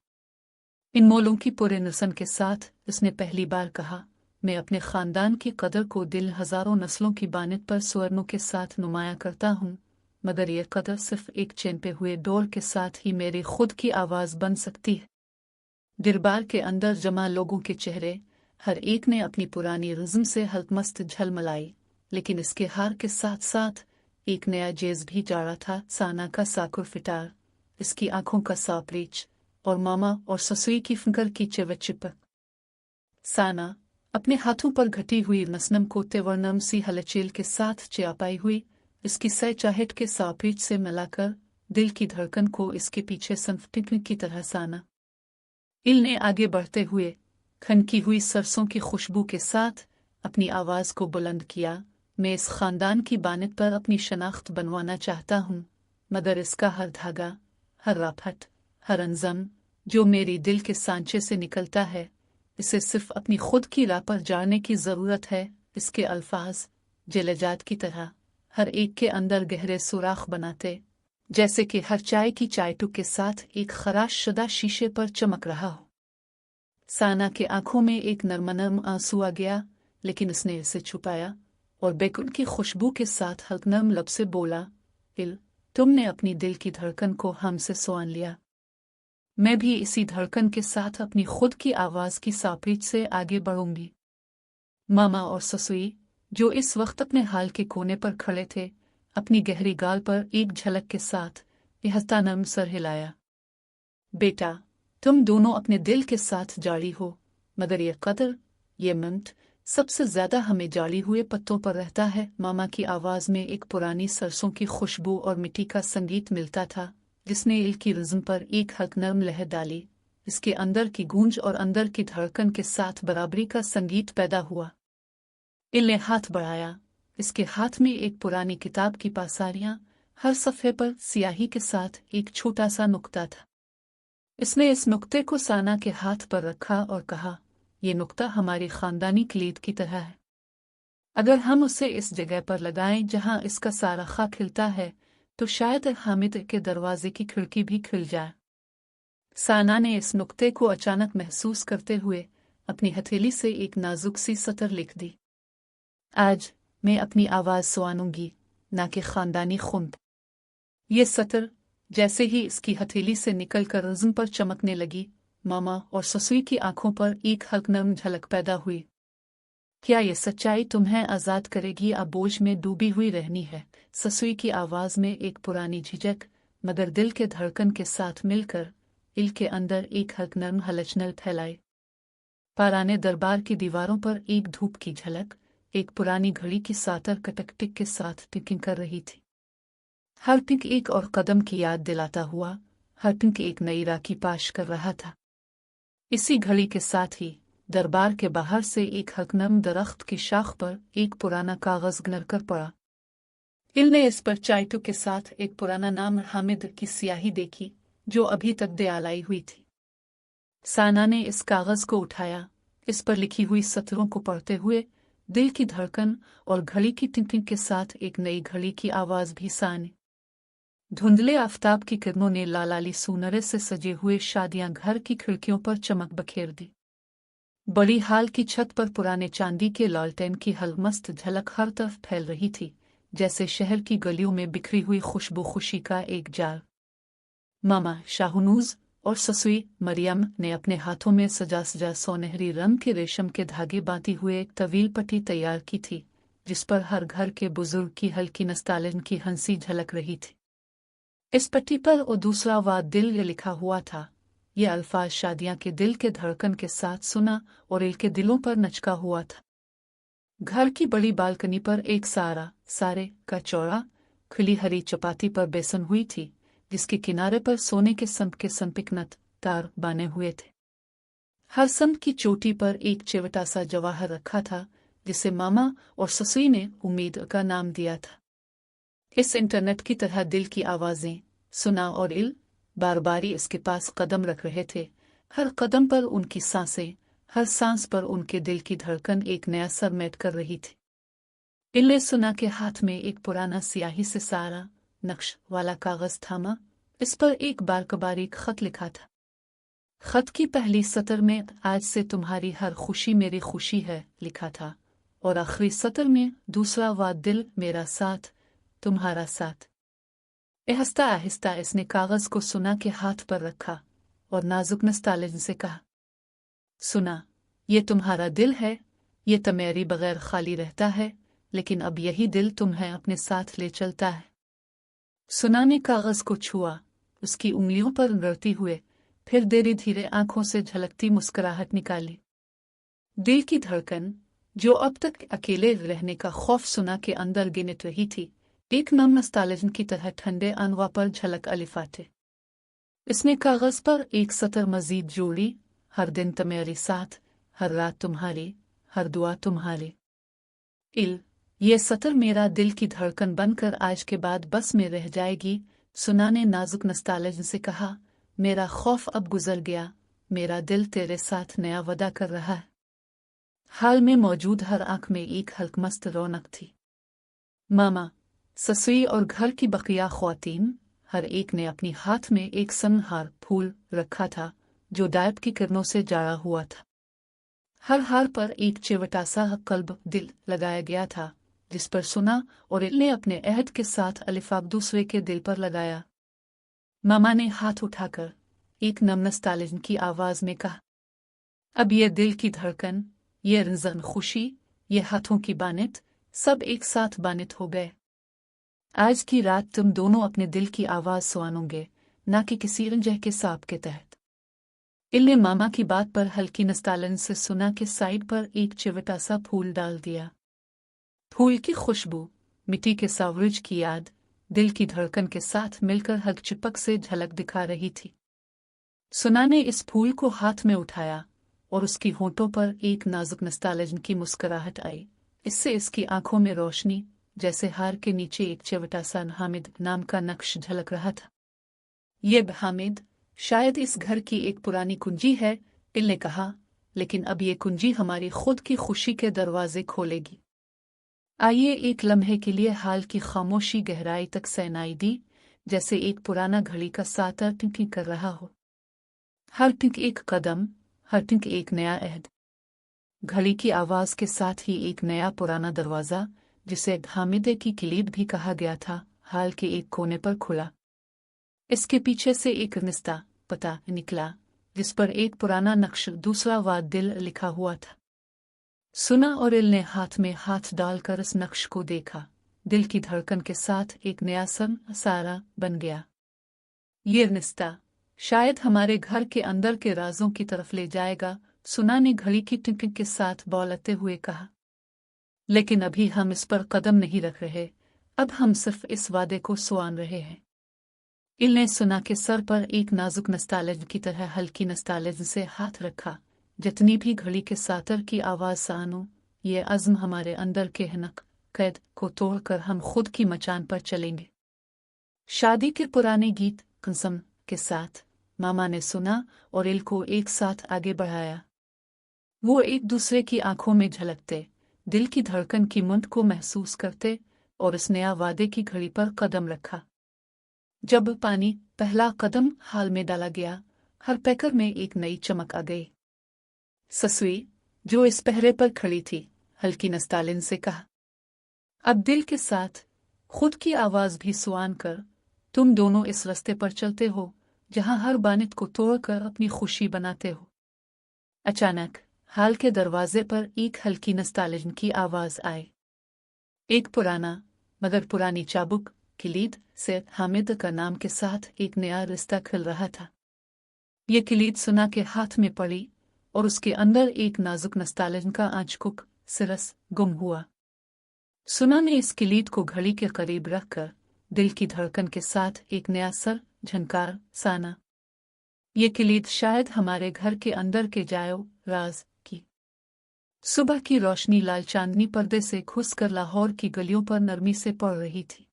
इन मोलों की पूरे नसन के साथ उसने पहली बार कहा, मैं अपने ख़ानदान की कदर को दिल हज़ारों नस्लों की बानित पर सुअरनों के साथ नुमाया करता हूँ, मगर यह कदर सिर्फ एक चेनपे हुए डोर के साथ ही मेरी खुद की आवाज़ बन सकती है। दरबार के अंदर जमा लोगों के चेहरे हर एक ने अपनी पुरानी रज़्म से हल्कमस्त झलमलाई, लेकिन इसके हार के साथ साथ एक नया जेज भी जाड़ा था। साना का साकुर फिटार, इसकी आंखों का सापरीच और मामा और ससुई की फिकर की चिपक। साना अपने हाथों पर घटी हुई नसनम को तेवर्नम सी हलचेल के साथ चियापाई हुई, इसकी सह चाहट के सापरीच से मिलाकर दिल की धड़कन को इसके पीछे संफटिक की तरह साना इल ने आगे बढ़ते हुए खनकी हुई सरसों की खुशबू के साथ अपनी आवाज़ को बुलंद किया, मैं इस ख़ानदान की बानित पर अपनी शनाख्त बनवाना चाहता हूँ, मगर इसका हर धागा, हर राफट, हर अंज़म जो मेरी दिल के सांचे से निकलता है, इसे सिर्फ अपनी खुद की राह पर जाने की ज़रूरत है। इसके अल्फाज जलजात की तरह हर एक के अंदर गहरे सुराख बनाते, जैसे कि हर चाय की चायटुक के साथ एक खराश शुदा शीशे पर चमक रहा हो। साना के आंखों में एक नरम आंसू आ गया, लेकिन उसने इसे छुपाया और बेकुन की खुशबू के साथ हल्कनम लब से बोला, इल, तुमने अपनी दिल की धड़कन को हमसे स्वान लिया, मैं भी इसी धड़कन के साथ अपनी खुद की आवाज़ की सापीच से आगे बढ़ूंगी। मामा और ससुई, जो इस वक्त अपने हाल के कोने पर खड़े थे, अपनी गहरी गाल पर एक झलक के साथ यहता नम सर हिलाया। बेटा, तुम दोनों अपने दिल के साथ जाली हो, मगर ये कदर, ये मिंट सबसे ज्यादा हमें जाली हुए पत्तों पर रहता है। मामा की आवाज में एक पुरानी सरसों की खुशबू और मिट्टी का संगीत मिलता था, जिसने इल की रिज़्म पर एक हल्क नरम लहर डाली। इसके अंदर की गूंज और अंदर की धड़कन के साथ बराबरी का संगीत पैदा हुआ। इल ने हाथ बढ़ाया, इसके हाथ में एक पुरानी किताब की पासारियां, हर सफ़े पर स्याही के साथ एक छोटा सा नुक्ता था। इसने इस नुक्ते को साना के हाथ पर रखा और कहा, ये नुक्ता हमारी खानदानी क्लीद की तरह है, अगर हम उसे इस जगह पर लगाएं जहां इसका सारा खा खिलता है, तो शायद हामिद के दरवाजे की खिड़की भी खिल जाए। साना ने इस नुक्ते को अचानक महसूस करते हुए अपनी हथेली से एक नाजुक सी सतर लिख दी, आज मैं अपनी आवाज़ सुनाऊंगी, ना कि खानदानी खुम्ब। ये सतर जैसे ही इसकी हथेली से निकलकर रिज़्म पर चमकने लगी, मामा और ससुई की आंखों पर एक हल्क नरम झलक पैदा हुई। क्या ये सच्चाई तुम्हें आज़ाद करेगी या बोझ में डूबी हुई रहनी है? ससुई की आवाज़ में एक पुरानी झिझक, मगर दिल के धड़कन के साथ मिलकर इल के अंदर एक हल्क नरम हलचल फैलाई। पाराने दरबार की दीवारों पर एक धूप की झलक एक पुरानी घड़ी की सातर कटक टिक के साथ टिकिंग कर रही थी। हर टिक एक और कदम की याद दिलाता हुआ, हर टिक एक नई राखी पाश कर रहा था। इसी घड़ी के साथ ही दरबार के बाहर से एक हकनम दरख्त की शाख पर एक पुराना कागज गिर कर पड़ा। इल ने इस पर चायटू के साथ एक पुराना नाम हामिद की स्याही देखी, जो अभी तक दयालाई हुई थी। साना ने इस कागज को उठाया, इस पर लिखी हुई सतरों को पढ़ते हुए दिल की धड़कन और घड़ी की टिंटिंग के साथ एक नई घड़ी की आवाज भी सानी। धुंधले आफताब की किरणों ने लालाली सूनरे से सजे हुए शादियां घर की खिड़कियों पर चमक बखेर दी। बड़ी हाल की छत पर पुराने चांदी के लालटेन की हलमस्त झलक हर तरफ फैल रही थी, जैसे शहर की गलियों में बिखरी हुई खुशबू खुशी का एक जाल। मामा शाहनूज और ससुई मरियम ने अपने हाथों में सजा सजा सोनहरी रंग के रेशम के धागे बांधी हुए एक तवील पट्टी तैयार की थी, जिस पर हर घर के बुजुर्ग की हल्की नस्तालिन की हंसी झलक रही थी। इस पट्टी पर और दूसरा वाद दिल लिखा हुआ था। ये अल्फाज शादियां के दिल के धड़कन के साथ सुना और इल के दिलों पर नचका हुआ था। घर की बड़ी बालकनी पर एक सारे का चौड़ा खुली हरी चपाती पर बेसन हुई थी, जिसके किनारे पर सोने के संपिकनत तार बाने हुए थे। हर संप की चोटी पर एक चिवटा सा जवाहर रखा था, जिसे मामा और ससुई ने उम्मीद का नाम दिया था। इस इंटरनेट की तरह दिल की आवाजें सुना और इल बार बारी इसके पास कदम रख रहे थे। हर कदम पर उनकी सांसें, हर सांस पर उनके दिल की धड़कन एक नया सर मेट कर रही थी। इल्ले सुना के हाथ में एक पुराना स्याही से सारा नक्श वाला कागज थामा। इस पर एक बारीक खत लिखा था। खत की पहली सतर में आज से तुम्हारी हर खुशी मेरी खुशी है लिखा था, और आखिरी सतर में दूसरा वा दिल मेरा साथ तुम्हारा साथ। आहिस्ता आहिस्ता इसने कागज को सुना के हाथ पर रखा और नाजुक नस्तालिन से कहा, सुना, ये तुम्हारा दिल है, ये तुम्हारी बगैर खाली रहता है, लेकिन अब यही दिल तुम्हें अपने साथ ले चलता है। सुना ने कागज को छुआ, उसकी उंगलियों पर रगड़ती हुए फिर धीरे धीरे आंखों से झलकती मुस्कुराहट निकाली। दिल की धड़कन, जो अब तक अकेले रहने का खौफ सुना के अंदर गिनत रही थी, एक नम नस्तालिन की तरह ठंडे अनवा पर झलक अलिफाते। इसने कागज पर एक सतर मजीद जोड़ी, हर दिन तुम्हारे साथ, हर रात तुम्हारी, हर दुआ तुम्हारी। ये सतर मेरा दिल की धड़कन बनकर आज के बाद बस में रह जाएगी। सुना ने नाजुक नस्तालिन से कहा, मेरा खौफ अब गुजर गया, मेरा दिल तेरे साथ नया वादा कर रहा है। हाल में मौजूद हर आंख में एक हल्कमस्त रौनक थी। मामा, ससुई और घर की बकिया ख्वातीन, हर एक ने अपनी हाथ में एक सनहार फूल रखा था जो डायब की किरणों से जाड़ा हुआ था। हर हार पर एक चिवटा सा कल्ब दिल लगाया गया था, जिस पर सुना और इल ने अपने अहद के साथ अलिफाब दूसरे के दिल पर लगाया। मामा ने हाथ उठाकर एक नम नस्तालिन की आवाज में कहा, अब ये दिल की धड़कन, ये रंजन खुशी, ये हाथों की बानित, सब एक साथ बानित हो गए। आज की रात तुम दोनों अपने दिल की आवाज सुनोगे, ना कि किसी रंजह के सांप के तहत। इल ने मामा की बात पर हल्की नस्तालिन से सुना के साइड पर एक चिवटा सा फूल डाल दिया। फूल की खुशबू, मिट्टी के सावरिज की याद, दिल की धड़कन के साथ मिलकर हल्क चिपक से झलक दिखा रही थी। सुना ने इस फूल को हाथ में उठाया और उसकी होंठों पर एक नाजुक नस्तालिन की मुस्कुराहट आई। इससे इसकी आंखों में रोशनी, जैसे हार के नीचे एक चिवटा सा हामिद नाम का नक्श झलक रहा था। ये हामिद शायद इस घर की एक पुरानी कुंजी है, इल ने कहा, लेकिन अब ये कुंजी हमारी खुद की खुशी के दरवाजे खोलेगी। आइए एक लम्हे के लिए हाल की खामोशी गहराई तक सहनाई दी, जैसे एक पुराना घड़ी का साता टिंकी कर रहा हो। हर टिंक एक कदम, हर टिंक एक नया अहद। घड़ी की आवाज के साथ ही एक नया पुराना दरवाजा, जिसे हामिदे की किलीद भी कहा गया था, हाल के एक कोने पर खुला। इसके पीछे से एक रिश्ता पता निकला, जिस पर एक पुराना नक्श दूसरा वाद दिल लिखा हुआ था। सुना और इल ने हाथ में हाथ डालकर इस नक्श को देखा। दिल की धड़कन के साथ एक नया सारा बन गया। ये रिश्ता शायद हमारे घर के अंदर के राजों की तरफ ले जाएगा, सुना ने घड़ी की टिंकिंग के साथ बोलते हुए कहा। लेकिन अभी हम इस पर कदम नहीं रख रहे, अब हम सिर्फ इस वादे को सुन रहे हैं। इल ने सुना के सर पर एक नाजुक नस्तालिन की तरह हल्की नस्तालिन से हाथ रखा। जितनी भी घड़ी के सातर की आवाज सानो, ये अज़्म हमारे अंदर के हनक कैद को तोड़कर हम खुद की मचान पर चलेंगे। शादी के पुराने गीत कसम के साथ मामा ने सुना और इल को एक साथ आगे बढ़ाया। वो एक दूसरे की आंखों में झलकते, दिल की धड़कन की मुंद को महसूस करते और इस नया वादे की घड़ी पर कदम रखा। जब पानी पहला कदम हाल में डाला गया, हर पैकर में एक नई चमक आ गई। ससुई, जो इस पहरे पर खड़ी थी, हल्की नस्तालिन से कहा, अब दिल के साथ खुद की आवाज भी सुन कर तुम दोनों इस रास्ते पर चलते हो, जहां हर बानित को तोड़कर अपनी खुशी बनाते हो। अचानक हाल के दरवाजे पर एक हल्की नस्तालिन की आवाज आई। एक पुराना मगर पुरानी चाबुक किलीद से हामिद का नाम के साथ एक नया रिश्ता खिल रहा था। ये किलीद सुना के हाथ में पड़ी और उसके अंदर एक नाजुक नस्तालिन का आंचकुक सिरस गुम हुआ। सुना ने इस किलीद को घड़ी के करीब रखकर दिल की धड़कन के साथ एक नया सर झनकार साना। ये किलीद शायद हमारे घर के अंदर के जायो राज की। सुबह की रोशनी लाल चांदनी पर्दे से घुसकर लाहौर की गलियों पर नरमी से पड़ रही थी।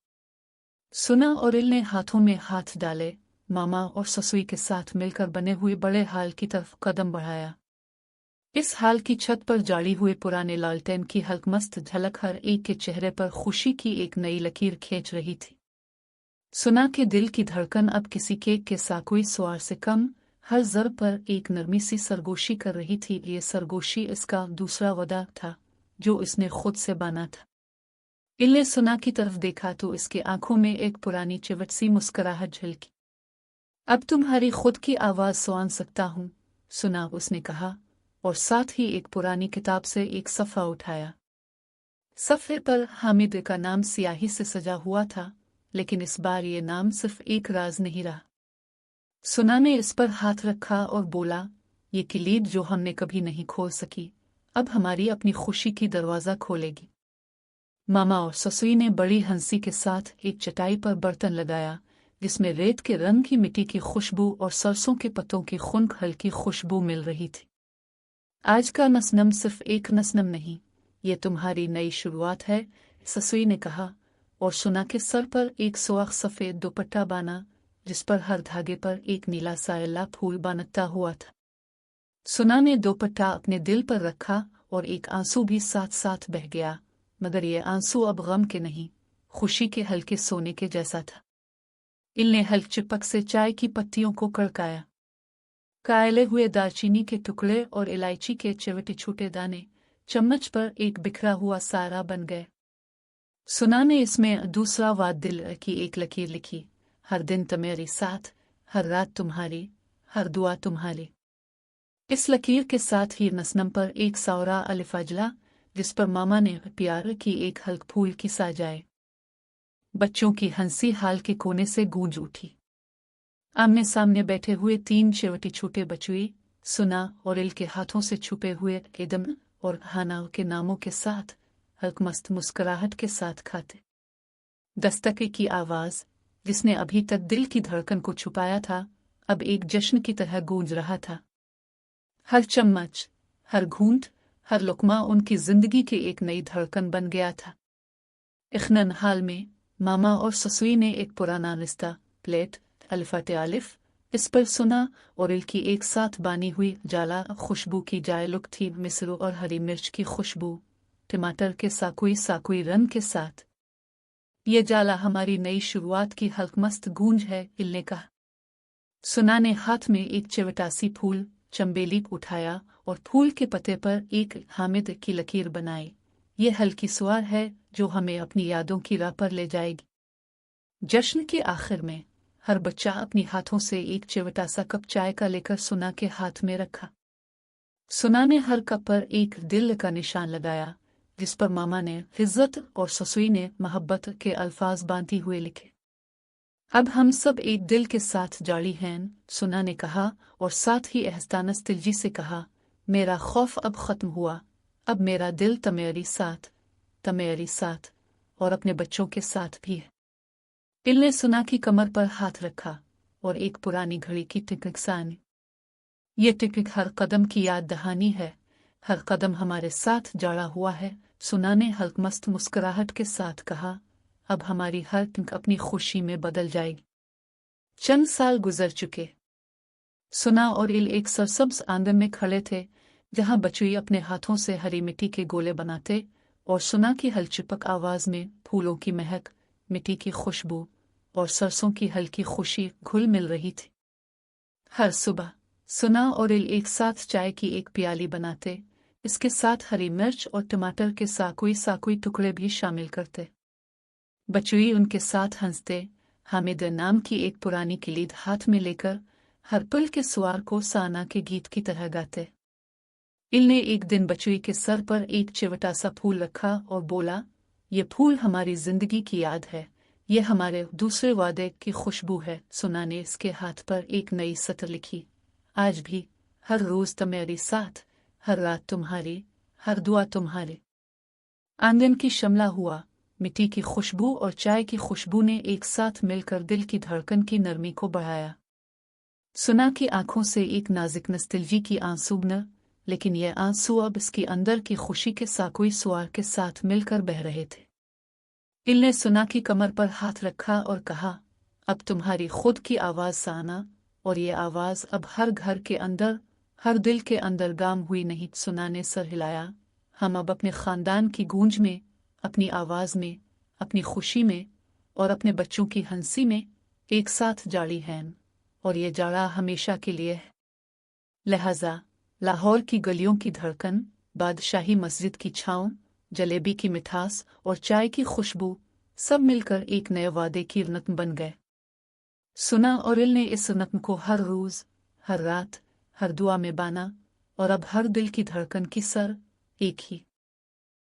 सुना और इल ने हाथों में हाथ डाले, मामा और ससुई के साथ मिलकर बने हुए बड़े हाल की तरफ कदम बढ़ाया। इस हाल की छत पर जाड़ी हुए पुराने लालटेन की हल्कमस्त झलक हर एक के चेहरे पर खुशी की एक नई लकीर खींच रही थी। सुना के दिल की धड़कन अब किसी केक के साकोई स्वार से कम हर ज़र पर एक नरमी सी सरगोशी कर रही थी। ये सरगोशी इसका दूसरा वादा था जो इसने खुद से बाना था। इल्ले सुना की तरफ देखा तो इसके आंखों में एक पुरानी चिवट सी मुस्कुराहट झलकी। अब तुम्हारी खुद की आवाज़ सुन सकता हूँ, सुना, उसने कहा और साथ ही एक पुरानी किताब से एक सफ़ा उठाया। सफ़े पर हामिद का नाम स्याही से सजा हुआ था, लेकिन इस बार ये नाम सिर्फ एक राज नहीं रहा। सुना ने इस पर हाथ रखा और बोला, ये किलीद जो हमने कभी नहीं खोल सकी, अब हमारी अपनी खुशी की दरवाज़ा खोलेगी। मामा और ससुई ने बड़ी हंसी के साथ एक चटाई पर बर्तन लगाया जिसमें रेत के रंग की मिट्टी की खुशबू और सरसों के पत्तों की खुनक हल्की खुशबू मिल रही थी। आज का नसनम सिर्फ एक नसनम नहीं, ये तुम्हारी नई शुरुआत है, ससुई ने कहा और सुना के सर पर एक सुर्ख सफ़ेद दुपट्टा बाना जिस पर हर धागे पर एक नीला सायला फूल बनता हुआ था। सुना ने दुपट्टा अपने दिल पर रखा और एक आंसू भी साथ साथ बह गया, मगर ये आंसू अब गम के नहीं, खुशी के हल्के सोने के जैसा था। इल्ने हल्क चिपक से चाय की पत्तियों को कड़काया। कायले हुए दालचीनी के टुकड़े और इलायची के चिवटे छोटे दाने चम्मच पर एक बिखरा हुआ सारा बन गए। सुना ने इसमें दूसरा वाद दिल की एक लकीर लिखी, हर दिन तुम्हारी साथ, हर रात तुम्हारी, हर दुआ तुम्हारी। इस लकीर के साथ ही नसनम पर एक सौरा अलिफ अजला जिस पर मामा ने प्यार की एक हल्क फूल की साजाए। बच्चों की हंसी हाल के कोने से गूंज उठी। आमने सामने बैठे हुए तीन चिवटी छोटे बचुए सुना और इल के हाथों से छुपे हुए एदम और हाना के नामों के साथ हल्कमस्त मुस्कुराहट के साथ खाते। दस्तके की आवाज़ जिसने अभी तक दिल की धड़कन को छुपाया था अब एक जश्न की तरह गूंज रहा था। हर चम्मच, हर घूंट, हर लुकमा उनकी जिंदगी की एक नई धड़कन बन गया था। इख्नन हाल में मामा और ससुई ने एक पुराना रिश्ता प्लेट अलिफाते आलिफ इस पर सुना और इल की एक साथ बानी हुई जाला खुशबू की जायलुक थी, मिस्र और हरी मिर्च की खुशबू, टमाटर के साकुई साकुई रंग के साथ। ये जाला हमारी नई शुरुआत की हल्कमस्त गूंज है, इल ने कहा। सुना ने हाथ में एक चिवटासी फूल चंबेली उठाया और फूल के पत्ते पर एक हामिद की लकीर बनाई। ये हल्की सुआर है जो हमें अपनी यादों की राह पर ले जाएगी। जश्न के आखिर में हर बच्चा अपनी हाथों से एक चिवटा सा कप चाय का लेकर सुना के हाथ में रखा। सुना ने हर कप पर एक दिल का निशान लगाया जिस पर मामा ने इज्जत और ससुई ने मोहब्बत के अल्फाज बांधे हुए लिखे। अब हम सब एक दिल के साथ जाड़ी हैं, सुना ने कहा और साथ ही एहसानस तिलजी से कहा, मेरा खौफ अब ख़त्म हुआ, अब मेरा दिल तुम्हारी साथ और अपने बच्चों के साथ भी है। इल ने सुना की कमर पर हाथ रखा और एक पुरानी घड़ी की टिक सानी। ये टिक हर कदम की याद दहानी है, हर कदम हमारे साथ जड़ा हुआ है, सुना ने हल्कमस्त मुस्कुराहट के साथ कहा, अब हमारी हर टिक अपनी खुशी में बदल जाएगी। चंद साल गुजर चुके। सुना और इल एक सरसब्ज आंगन में खड़े थे जहां बचुई अपने हाथों से हरी मिट्टी के गोले बनाते और सुना की हलचिपक आवाज में फूलों की महक, मिट्टी की खुशबू और सरसों की हल्की खुशी घुल मिल रही थी। हर सुबह सुना और इल एक साथ चाय की एक प्याली बनाते, इसके साथ हरी मिर्च और टमाटर के साकुई साकुई टुकड़े भी शामिल करते। बचुई उनके साथ हंसते, हामिद नाम की एक पुरानी किलीद हाथ में लेकर हर पल के सुआर को साना के गीत की तरह गाते। इल ने एक दिन बचुई के सर पर एक चिवटा सा फूल रखा और बोला, ये फूल हमारी जिंदगी की याद है, ये हमारे दूसरे वादे की खुशबू है। सुना ने इसके हाथ पर एक नई सतर लिखी, आज भी, हर रोज तुम्हारी साथ, हर रात तुम्हारी, हर दुआ तुम्हारे। आंगन की शमला हुआ, मिट्टी की खुशबू और चाय की खुशबू ने एक साथ मिलकर दिल की धड़कन की नरमी को बढ़ाया। सुना की आंखों से एक नाजुक नस्तिल्जी की आंसू न, लेकिन यह आंसू अब इसके अंदर की खुशी के साकुई सुआर के साथ मिलकर बह रहे थे। इल ने सुना की कमर पर हाथ रखा और कहा, अब तुम्हारी खुद की आवाज़ साना, और ये आवाज़ अब हर घर के अंदर हर दिल के अंदर गाम हुई नहीं सुना ने सर हिलाया। हम अब अपने खानदान की गूंज में, अपनी आवाज में, अपनी खुशी में और अपने बच्चों की हंसी में एक साथ जाड़ी हैं, और ये जाड़ा हमेशा के लिए है। लिहाजा लाहौर की गलियों की धड़कन, बादशाही मस्जिद की छाँव, जलेबी की मिठास और चाय की खुशबू सब मिलकर एक नए वादे की नत्म बन गए। सुना और इल ने इस नत्म को हर रोज, हर रात, हर दुआ में बाना, और अब हर दिल की धड़कन की सर एक ही